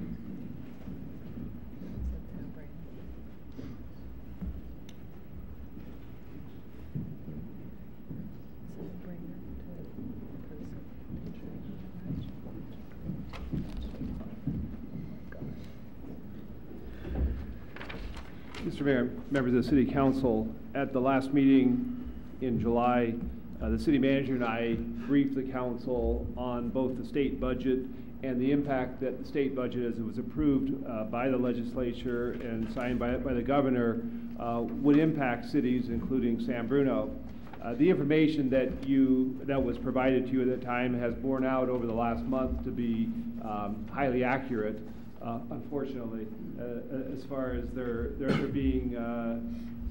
[SPEAKER 18] Mr. Mayor, members of the City Council, at the last meeting in July, the city manager and I briefed the council on both the state budget and the impact that the state budget, as it was approved by the legislature and signed by the governor, would impact cities, including San Bruno. The information that was provided to you at the time has borne out over the last month to be highly accurate. Unfortunately, as far as there being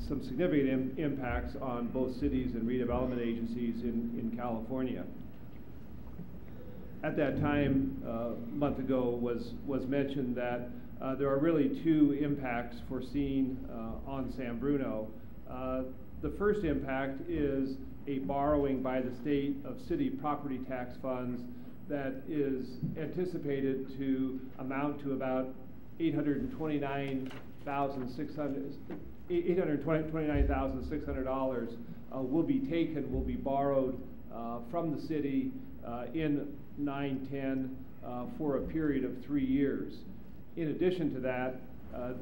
[SPEAKER 18] some significant impacts on both cities and redevelopment agencies in California. At that time, a month ago, was mentioned that there are really two impacts foreseen on San Bruno. The first impact is a borrowing by the state of city property tax funds that is anticipated to amount to about $829,600 will be borrowed from the city in 9-10 for a period of 3 years. In addition to that,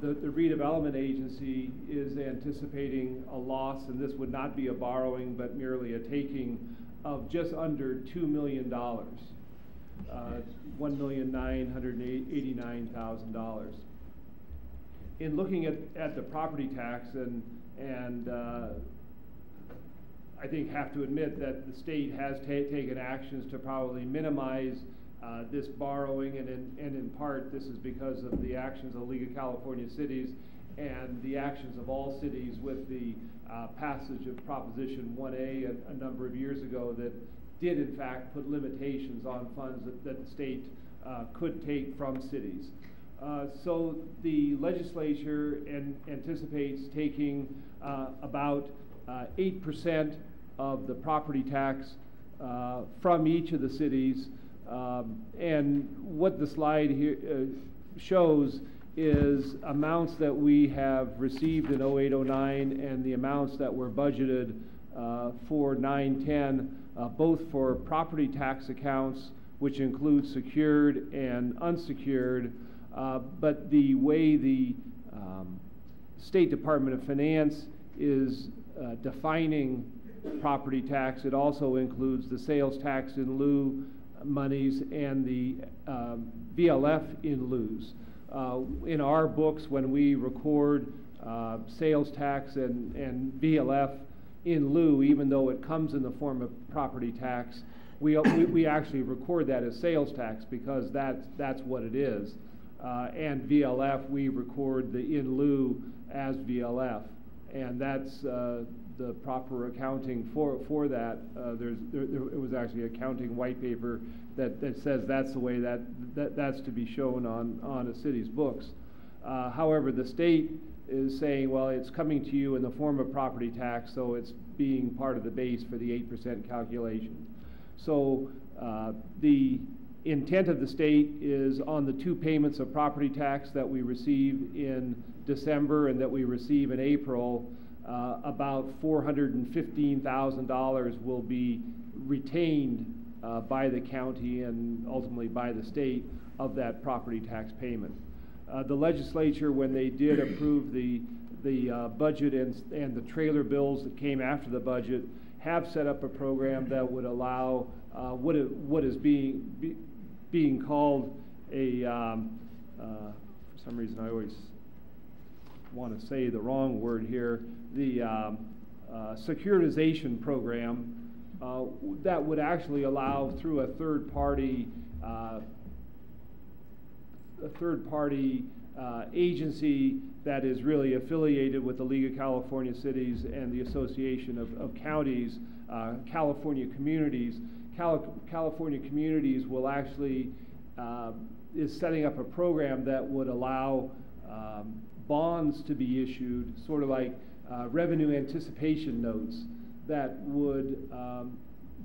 [SPEAKER 18] the redevelopment agency is anticipating a loss, and this would not be a borrowing but merely a taking, of just under $2 million. $1,989,000. In looking at the property tax, and I think have to admit that the state has taken actions to probably minimize this borrowing, and in part this is because of the actions of the League of California Cities and the actions of all cities with the passage of Proposition 1A a number of years ago that did in fact put limitations on funds that the state could take from cities. So the legislature anticipates taking about 8% of the property tax from each of the cities. And what the slide here shows is amounts that we have received in 08-09 and the amounts that were budgeted for 9-10, both for property tax accounts, which include secured and unsecured. But the way the State Department of Finance is defining property tax, it also includes the sales tax in lieu monies and the VLF in lieus. In our books, when we record sales tax and VLF in lieu, even though it comes in the form of property tax, we actually record that as sales tax because that's what it is. And VLF, we record the in lieu as VLF, and that's the proper accounting for that. It was actually accounting white paper that says that's the way that's to be shown on a city's books. However, the state is saying, well, it's coming to you in the form of property tax, so it's being part of the base for the 8% calculation. So the intent of the state is on the two payments of property tax that we receive in December and that we receive in April, about $415,000 will be retained by the county and ultimately by the state of that property tax payment. The legislature, when they did approve the budget and the trailer bills that came after the budget, have set up a program that would allow what is being called a, for some reason I always want to say the wrong word here, the securitization program that would actually allow through a third party agency that is really affiliated with the League of California Cities and the Association of Counties, California Communities. California Communities will actually is setting up a program that would allow bonds to be issued, sort of like revenue anticipation notes, that would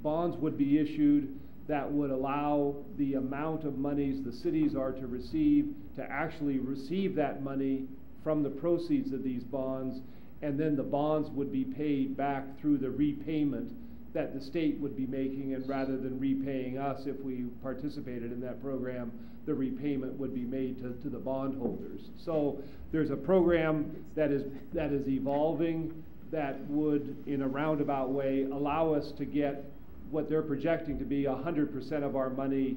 [SPEAKER 18] bonds would be issued that would allow the amount of monies the cities are to receive to actually receive that money from the proceeds of these bonds, and then the bonds would be paid back through the repayment that the state would be making, and rather than repaying us if we participated in that program, the repayment would be made to the bondholders. So there's a program that is evolving that would, in a roundabout way, allow us to get what they're projecting to be 100% of our money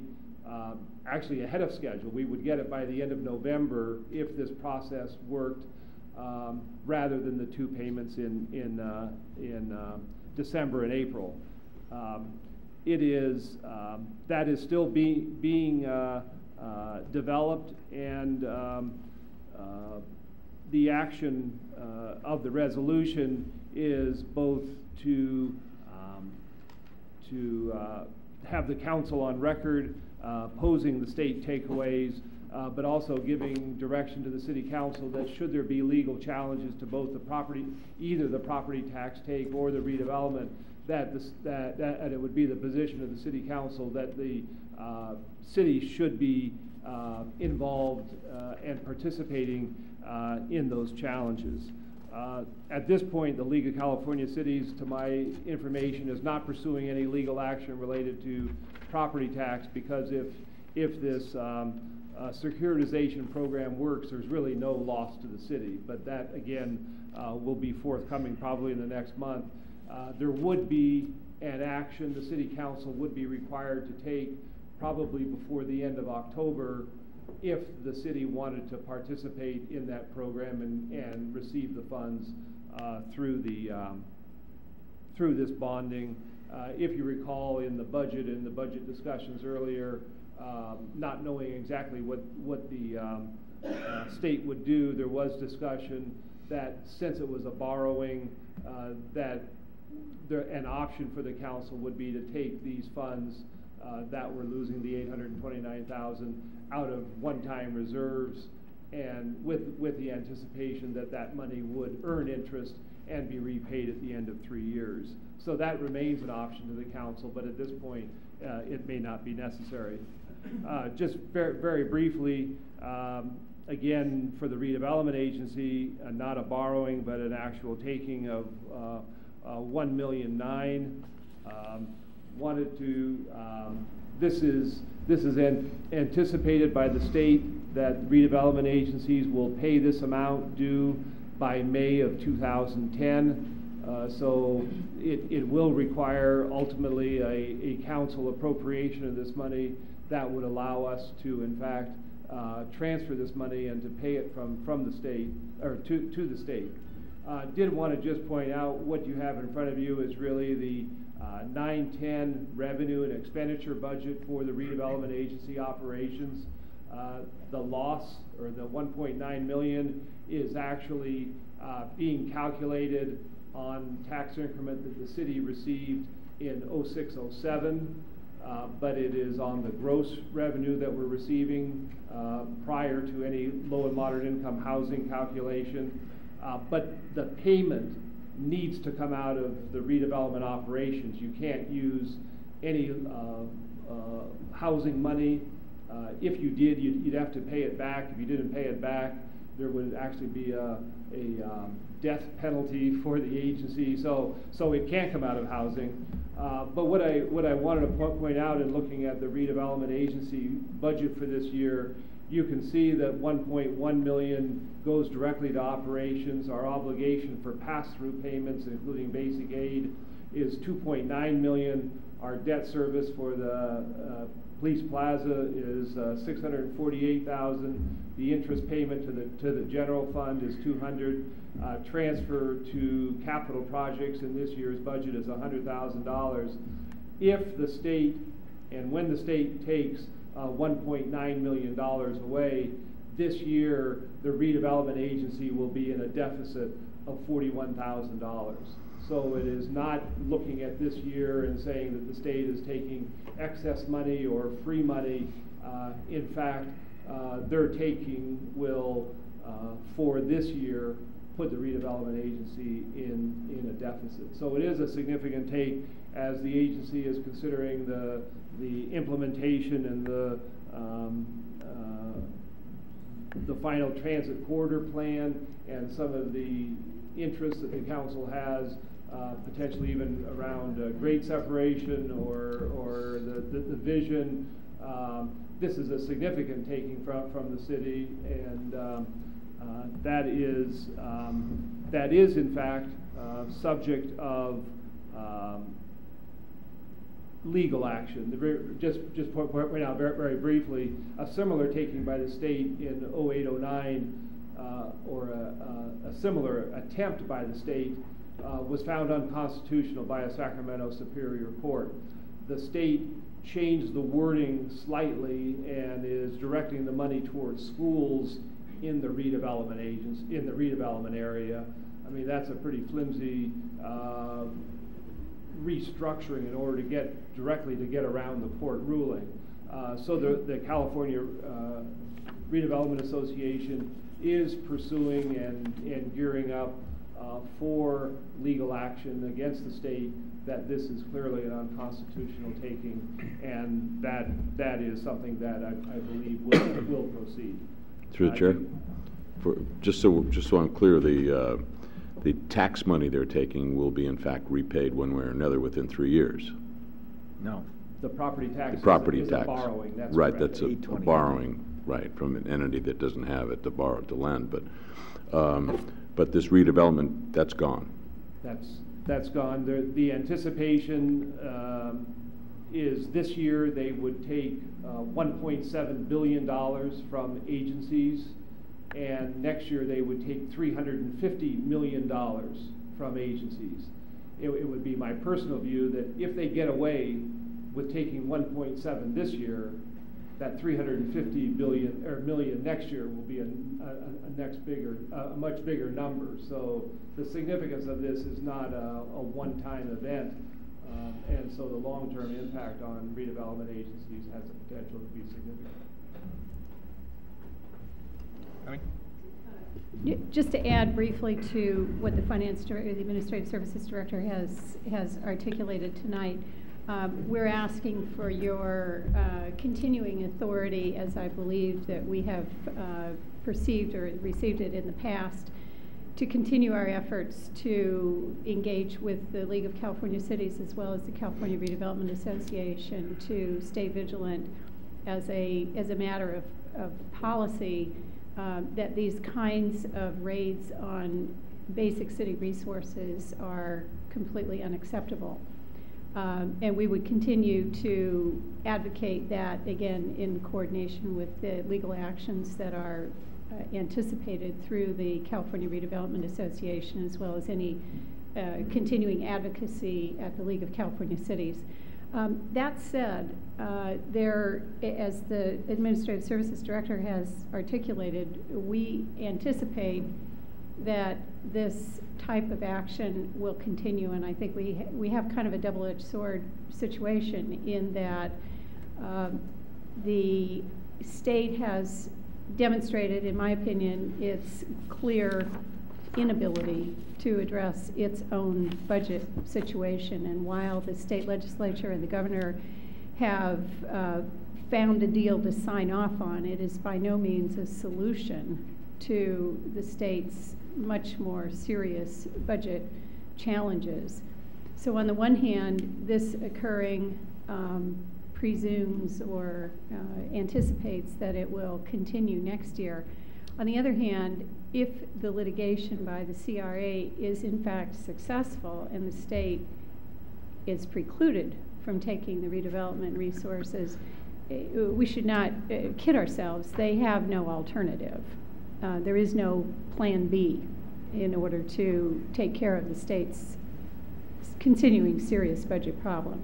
[SPEAKER 18] actually ahead of schedule. We would get it by the end of November if this process worked, rather than the two payments in December and April. It is that is still being developed, and the action of the resolution is both to have the council on record opposing the state takeaways, but also giving direction to the city council that should there be legal challenges to both the property, either the property tax take or the redevelopment, that it would be the position of the city council that the city should be involved and participating in those challenges. At this point, the League of California Cities, to my information, is not pursuing any legal action related to property tax, because if this securitization program works, there's really no loss to the city. But that, again, will be forthcoming probably in the next month. There would be an action the city council would be required to take probably before the end of October if the city wanted to participate in that program and receive the funds through this bonding If you recall in the budget discussions earlier, not knowing exactly what the state would do, there was discussion that since it was a borrowing, that an option for the council would be to take these funds that were losing the $829,000 out of one-time reserves, and with the anticipation that that money would earn interest and be repaid at the end of 3 years. So that remains an option to the council, but at this point, it may not be necessary. Just very briefly, again, for the redevelopment agency, not a borrowing, but an actual taking of $1.9 million. Wanted to, this is anticipated by the state that redevelopment agencies will pay this amount due by May of 2010. So it will require ultimately a council appropriation of this money that would allow us to, in fact, transfer this money and to pay it from the state, or to the state. Did want to just point out what you have in front of you is really the 9-10 revenue and expenditure budget for the redevelopment agency operations. The loss, or the $1.9 million, is actually being calculated on tax increment that the city received in 06-07, but it is on the gross revenue that we're receiving prior to any low and moderate income housing calculation. But the payment needs to come out of the redevelopment operations. You can't use any housing money. If you did, you'd have to pay it back. If you didn't pay it back, there would actually be a death penalty for the agency. So it can't come out of housing. But what I wanted to point out in looking at the redevelopment agency budget for this year, you can see that $1.1 million goes directly to operations. Our obligation for pass-through payments, including basic aid, is $2.9 million. Our debt service for the Police Plaza is $648,000. The interest payment to the general fund is $200,000. Transfer to capital projects in this year's budget is $100,000. If the state, and when the state takes $1.9 million away, this year the redevelopment agency will be in a deficit of $41,000. So it is not looking at this year and saying that the state is taking excess money or free money. In fact, their taking will, for this year, put the redevelopment agency in a deficit. So it is a significant take as the agency is considering the implementation and the final transit corridor plan and some of the interests that the council has, potentially even around grade separation or the vision. This is a significant taking from the city, and that is in fact subject of legal action. Just point out very briefly, a similar taking by the state in 08-09, or a similar attempt by the state was found unconstitutional by a Sacramento Superior Court. The state changed the wording slightly and is directing the money towards schools in the redevelopment in the redevelopment area. I mean, that's a pretty flimsy restructuring in order to get directly around the court ruling. So the California Redevelopment Association is pursuing and gearing up for legal action against the state that this is clearly an unconstitutional taking, and that is something that I believe will proceed.
[SPEAKER 4] Through the chair, just so I'm clear, the tax money they're taking will be in fact repaid one way or another within 3 years.
[SPEAKER 9] No.
[SPEAKER 18] The property tax.
[SPEAKER 4] The property
[SPEAKER 18] is
[SPEAKER 4] tax.
[SPEAKER 18] A borrowing. That's
[SPEAKER 4] right.
[SPEAKER 18] Correct.
[SPEAKER 4] That's a borrowing, right, from an entity that doesn't have it to borrow to lend. But this redevelopment, that's gone.
[SPEAKER 18] That's gone. The anticipation is this year they would take $1.7 billion from agencies, and next year they would take $350 million from agencies. it would be my personal view that if they get away with taking 1.7 this year, that 350 million next year will be a much bigger number. So the significance of this is not a one-time event, and so the long-term impact on redevelopment agencies has the potential to be significant.
[SPEAKER 11] Just to add briefly to what the the Administrative Services Director has articulated tonight, we're asking for your continuing authority, as I believe that we have perceived or received it in the past, to continue our efforts to engage with the League of California Cities as well as the California Redevelopment Association to stay vigilant as a matter of policy, that these kinds of raids on basic city resources are completely unacceptable. And we would continue to advocate that, again, in coordination with the legal actions that are anticipated through the California Redevelopment Association, as well as any continuing advocacy at the League of California Cities. That said, as the Administrative Services Director has articulated, we anticipate that this type of action will continue, and I think we have kind of a double-edged sword situation in that the state has demonstrated, in my opinion, its clear inability to address its own budget situation. And while the state legislature and the governor have found a deal to sign off on, it is by no means a solution to the state's much more serious budget challenges. So on the one hand, this occurring presumes or anticipates that it will continue next year. On the other hand, if the litigation by the CRA is in fact successful and the state is precluded from taking the redevelopment resources, we should not kid ourselves. They have no alternative. There is no plan B in order to take care of the state's continuing serious budget problem.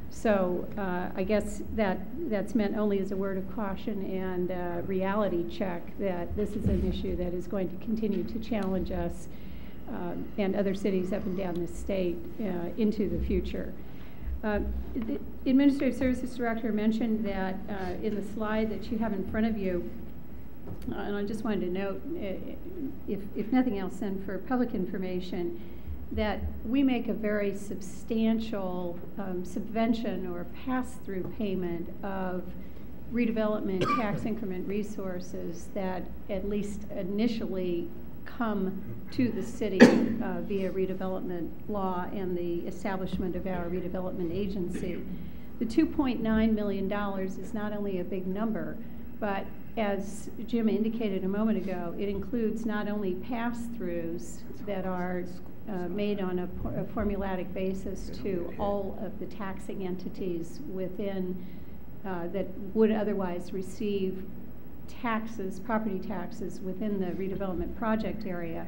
[SPEAKER 11] So I guess that's meant only as a word of caution and a reality check that this is an issue that is going to continue to challenge us and other cities up and down the state into the future. The Administrative Services Director mentioned that in the slide that you have in front of you, and I just wanted to note, if nothing else then for public information, that we make a very substantial subvention or pass-through payment of redevelopment tax increment resources that at least initially come to the city via redevelopment law and the establishment of our redevelopment agency. The $2.9 million is not only a big number, but as Jim indicated a moment ago, it includes not only pass-throughs that are made on a formulatic basis to all of the taxing entities within that would otherwise receive taxes, property taxes within the redevelopment project area.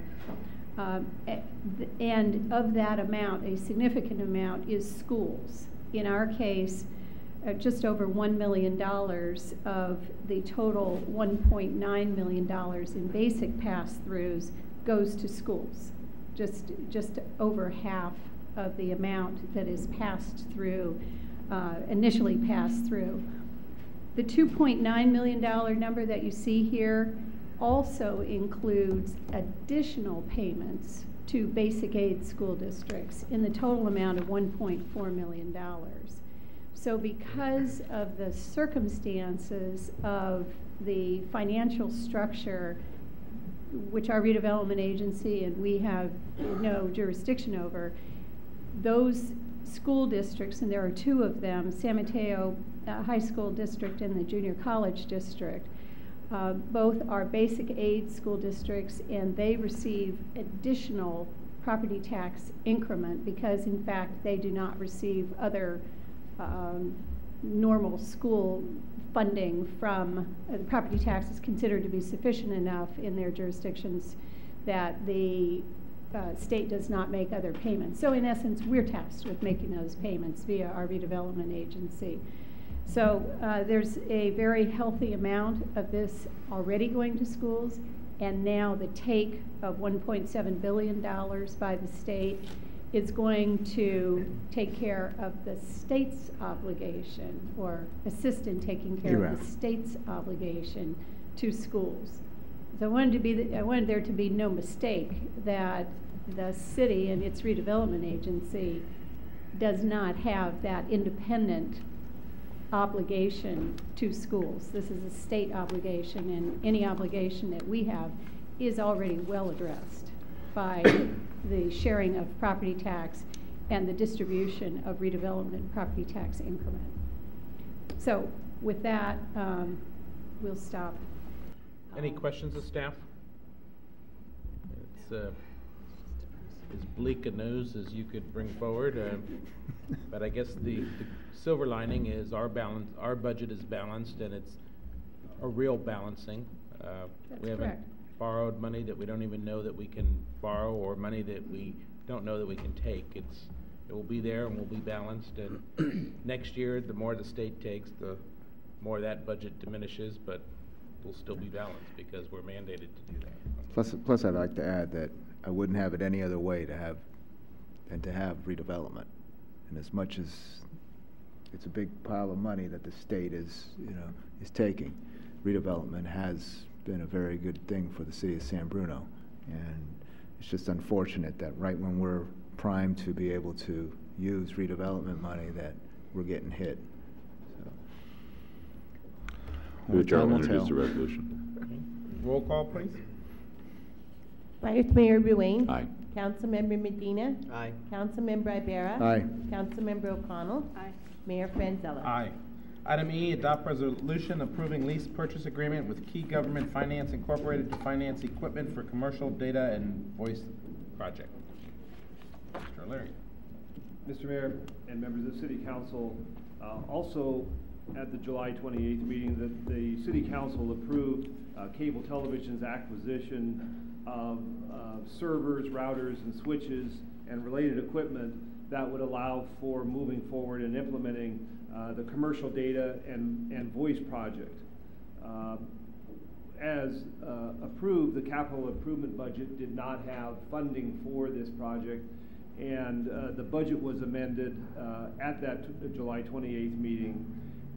[SPEAKER 11] And of that amount, a significant amount is schools. In our case, just over $1 million of the total $1.9 million in basic pass-throughs goes to schools. Just over half of the amount that is passed through, initially passed through. The $2.9 million number that you see here also includes additional payments to basic aid school districts in the total amount of $1.4 million. So because of the circumstances of the financial structure which our redevelopment agency and we have no jurisdiction over, those school districts, and there are two of them, San Mateo High School District and the Junior College District, both are basic aid school districts, and they receive additional property tax increment because in fact they do not receive other normal school funding from the property tax is considered to be sufficient enough in their jurisdictions that the state does not make other payments. So in essence, we're tasked with making those payments via our redevelopment agency. So there's a very healthy amount of this already going to schools, and now the take of $1.7 billion by the state is going to take care of the state's obligation, or assist in taking care of the state's obligation to schools. So I wanted there to be no mistake that the city and its redevelopment agency does not have that independent obligation to schools. This is a state obligation, and any obligation that we have is already well addressed by the sharing of property tax and the distribution of redevelopment property tax increment. So with that, we'll stop.
[SPEAKER 2] Any questions of staff? It's as bleak a news as you could bring forward, but I guess the silver lining is our budget is balanced, and it's a real balancing. We haven't borrowed money that we don't even know that we can borrow, or money that we don't know that we can take. It will be there and we'll be balanced, and next year the more the state takes, the more that budget diminishes, but we'll still be balanced because we're mandated to do that.
[SPEAKER 9] Plus I'd like to add that I wouldn't have it any other way than to have redevelopment. And as much as it's a big pile of money that the state is taking, redevelopment has been a very good thing for the city of San Bruno. And it's just unfortunate that right when we're primed to be able to use redevelopment money that we're getting hit.
[SPEAKER 4] The chair will introduce the resolution.
[SPEAKER 2] Okay. Roll call, please.
[SPEAKER 3] Vice Mayor Ruane.
[SPEAKER 4] Aye.
[SPEAKER 3] Councilmember Medina.
[SPEAKER 10] Aye.
[SPEAKER 3] Councilmember Ibarra.
[SPEAKER 9] Aye.
[SPEAKER 3] Councilmember O'Connell.
[SPEAKER 11] Aye.
[SPEAKER 3] Mayor Franzella.
[SPEAKER 2] Aye. Item E, adopt resolution approving lease purchase agreement with Key Government Finance Incorporated to finance equipment for commercial data and voice project. Mr. O'Leary.
[SPEAKER 18] Mr. Mayor and members of the City Council, also at the July 28th meeting, the City Council approved cable television's acquisition of servers, routers, and switches and related equipment that would allow for moving forward and implementing the commercial data and voice project. As approved, the capital improvement budget did not have funding for this project, and the budget was amended at that July 28th meeting.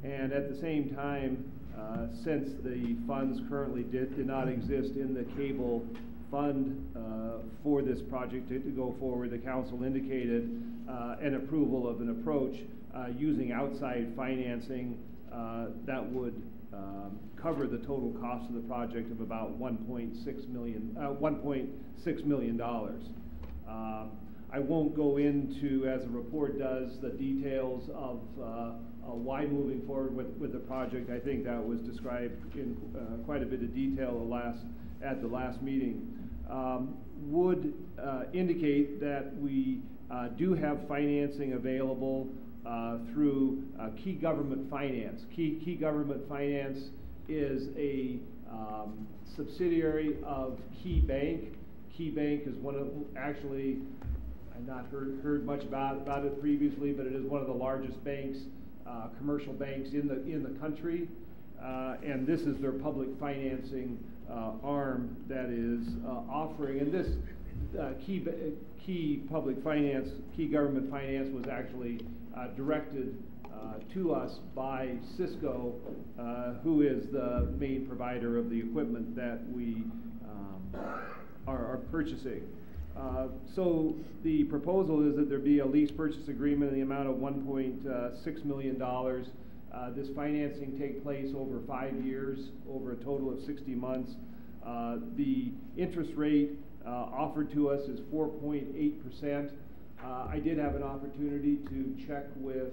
[SPEAKER 18] And at the same time, since the funds currently did not exist in the cable fund for this project to go forward, the council indicated an approval of an approach using outside financing that would cover the total cost of the project of about $1.6 million. I won't go into, as the report does, the details of why moving forward with the project. I think that was described in quite a bit of detail at the last meeting. Would indicate that we do have financing available through Key Government Finance. Key Government Finance is a subsidiary of Key Bank. Key Bank is one of, actually, I've not heard much about it previously, but it is one of the largest banks, commercial banks in the country, and this is their public financing arm that is offering. And this Key Public Finance, Key Government Finance, was actually directed to us by Cisco, who is the main provider of the equipment that we are purchasing. So the proposal is that there be a lease purchase agreement in the amount of $1.6 million. This financing take place over 5 years, over a total of 60 months. The interest rate offered to us is 4.8%. I did have an opportunity to check with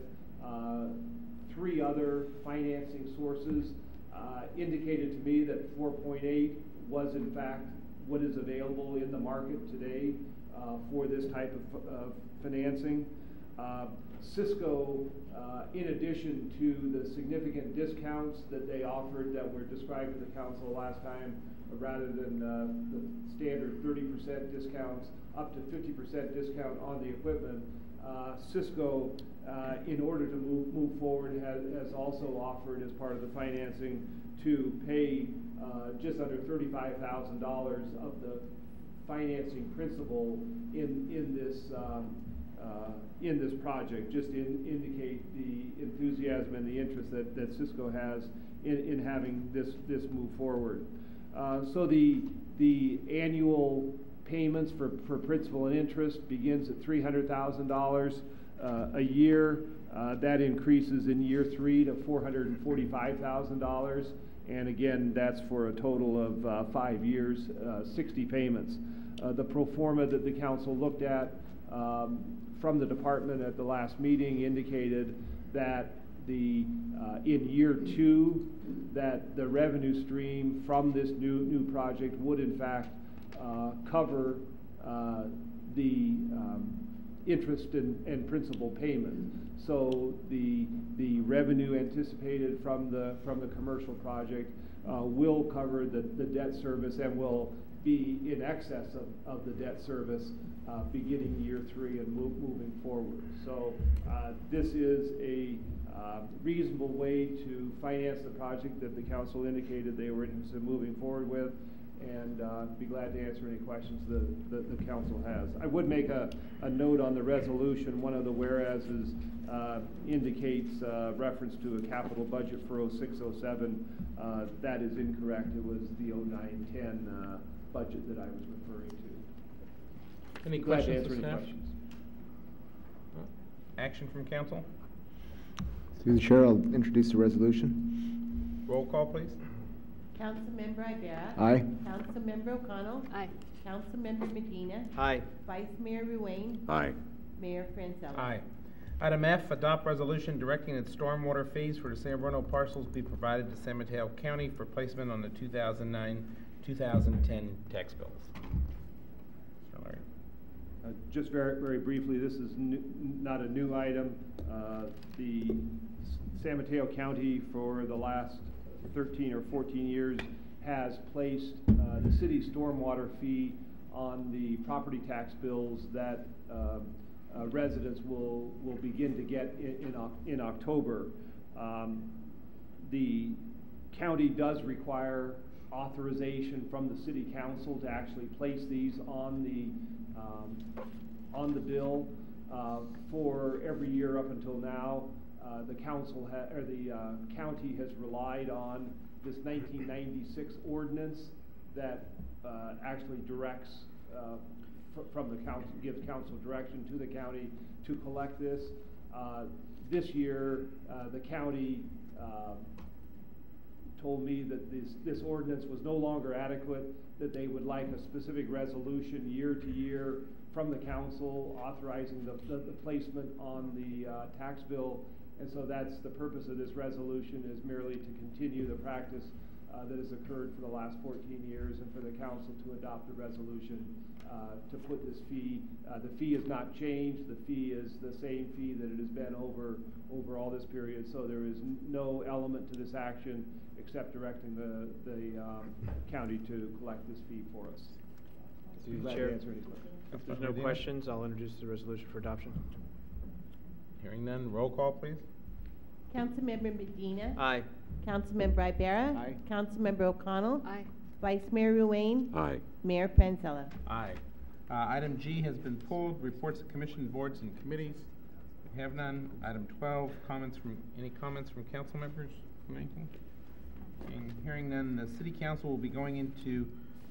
[SPEAKER 18] 3 other financing sources. Indicated to me that 4.8 was in fact what is available in the market today for this type of financing. Cisco, in addition to the significant discounts that they offered that were described to the council last time, rather than the standard 30% discounts, up to 50% discount on the equipment, Cisco, in order to move forward, has also offered as part of the financing to pay just under $35,000 of the financing principal in this project, just to indicate the enthusiasm and the interest that Cisco has in having this move forward. So the annual payments for principal and interest begins at $300,000 a year. That increases in year 3 to $445,000. And again, that's for a total of 5 years, 60 payments. The pro forma that the council looked at from the department at the last meeting indicated that in year 2, that the revenue stream from this new project would in fact cover the interest and principal payment. So the revenue anticipated from the commercial project will cover the debt service and will be in excess of the debt service beginning year 3 and moving forward. So this is a reasonable way to finance the project that the council indicated they were interested in moving forward with, and be glad to answer any questions that the council has. I would make a note on the resolution. One of the whereases indicates reference to a capital budget for 06-07. That is incorrect. It was the 09-10 budget that I was referring to.
[SPEAKER 2] Any
[SPEAKER 18] Glad to
[SPEAKER 2] questions
[SPEAKER 18] answer
[SPEAKER 2] for
[SPEAKER 18] any
[SPEAKER 2] staff?
[SPEAKER 18] questions.
[SPEAKER 2] Action from council?
[SPEAKER 9] Through the chair, I'll introduce the resolution.
[SPEAKER 2] Roll call, please.
[SPEAKER 3] Councilmember Ibera.
[SPEAKER 9] Aye.
[SPEAKER 3] Councilmember O'Connell.
[SPEAKER 11] Aye.
[SPEAKER 3] Councilmember Medina.
[SPEAKER 10] Aye.
[SPEAKER 3] Vice Mayor Ruane.
[SPEAKER 4] Aye.
[SPEAKER 3] Mayor Franzella.
[SPEAKER 2] Aye. Item F, adopt resolution directing that stormwater fees for the San Bruno parcels be provided to San Mateo County for placement on the 2009-2010 tax bills. Mr. Larry.
[SPEAKER 18] Just very briefly, this is not a new item. The San Mateo County for the last 13 or 14 years has placed the city's stormwater fee on the property tax bills that residents will begin to get in October. The county does require authorization from the city council to actually place these on the bill for every year up until now. The county has relied on this 1996 ordinance that actually directs from the council, gives council direction to the county to collect this. This year, the county told me that this ordinance was no longer adequate, that they would like a specific resolution year to year from the council authorizing the placement on the tax bill. And so that's the purpose of this resolution, is merely to continue the practice that has occurred for the last 14 years, and for the council to adopt a resolution to put this fee. The fee has not changed. The fee is the same fee that it has been over all this period. So there is no element to this action except directing the county to collect this fee for us. Glad to answer any questions.
[SPEAKER 10] If there's no questions, I'll introduce the resolution for adoption.
[SPEAKER 2] Hearing none, roll call, please.
[SPEAKER 3] Councilmember Medina.
[SPEAKER 10] Aye.
[SPEAKER 3] Councilmember Ibera.
[SPEAKER 9] Aye.
[SPEAKER 3] Councilmember O'Connell.
[SPEAKER 11] Aye.
[SPEAKER 3] Vice Mayor Ruane.
[SPEAKER 4] Aye.
[SPEAKER 3] Mayor Franzella.
[SPEAKER 2] Aye. Item G has been pulled. Reports of commission, boards, and committees. We have none. Item 12, any comments from council members from anything? And hearing none, the city council will be going into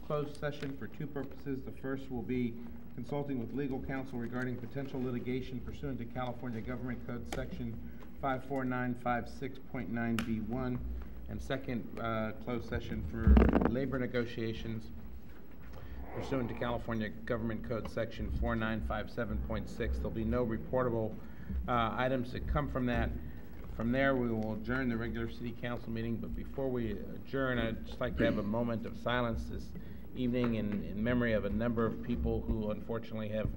[SPEAKER 2] closed session for 2 purposes. The first will be consulting with legal counsel regarding potential litigation pursuant to California Government Code Section 54956.9B1, and second, closed session for labor negotiations pursuant to California Government Code Section 4957.6. There'll be no reportable items that come from that. From there, we will adjourn the regular city council meeting, but before we adjourn, I'd just like to have a moment of silence this evening in memory of a number of people who unfortunately have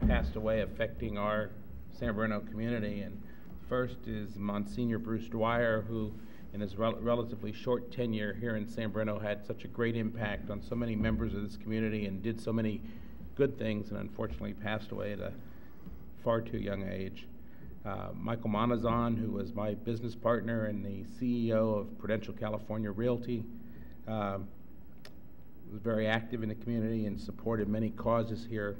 [SPEAKER 2] passed away, affecting our San Bruno community. And first is Monsignor Bruce Dwyer, who in his relatively short tenure here in San Bruno had such a great impact on so many members of this community and did so many good things, and unfortunately passed away at a far too young age. Michael Monazon, who was my business partner and the CEO of Prudential California Realty, was very active in the community and supported many causes here.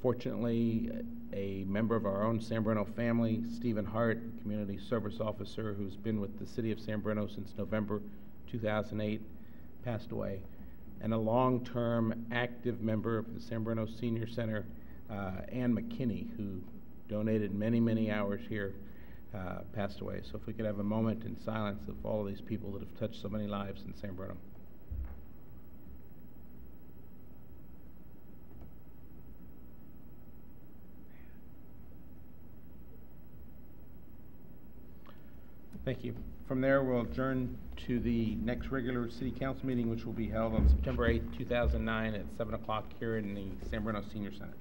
[SPEAKER 2] Fortunately, a member of our own San Bruno family, Stephen Hart, community service officer who's been with the city of San Bruno since November 2008, passed away. And a long-term active member of the San Bruno Senior Center, Ann McKinney, who donated many, many hours here, passed away. So if we could have a moment in silence of all of these people that have touched so many lives in San Bruno. Thank you. From there, we'll adjourn to the next regular City Council meeting, which will be held on September 8th, 2009 at 7 o'clock here in the San Bruno Senior Center.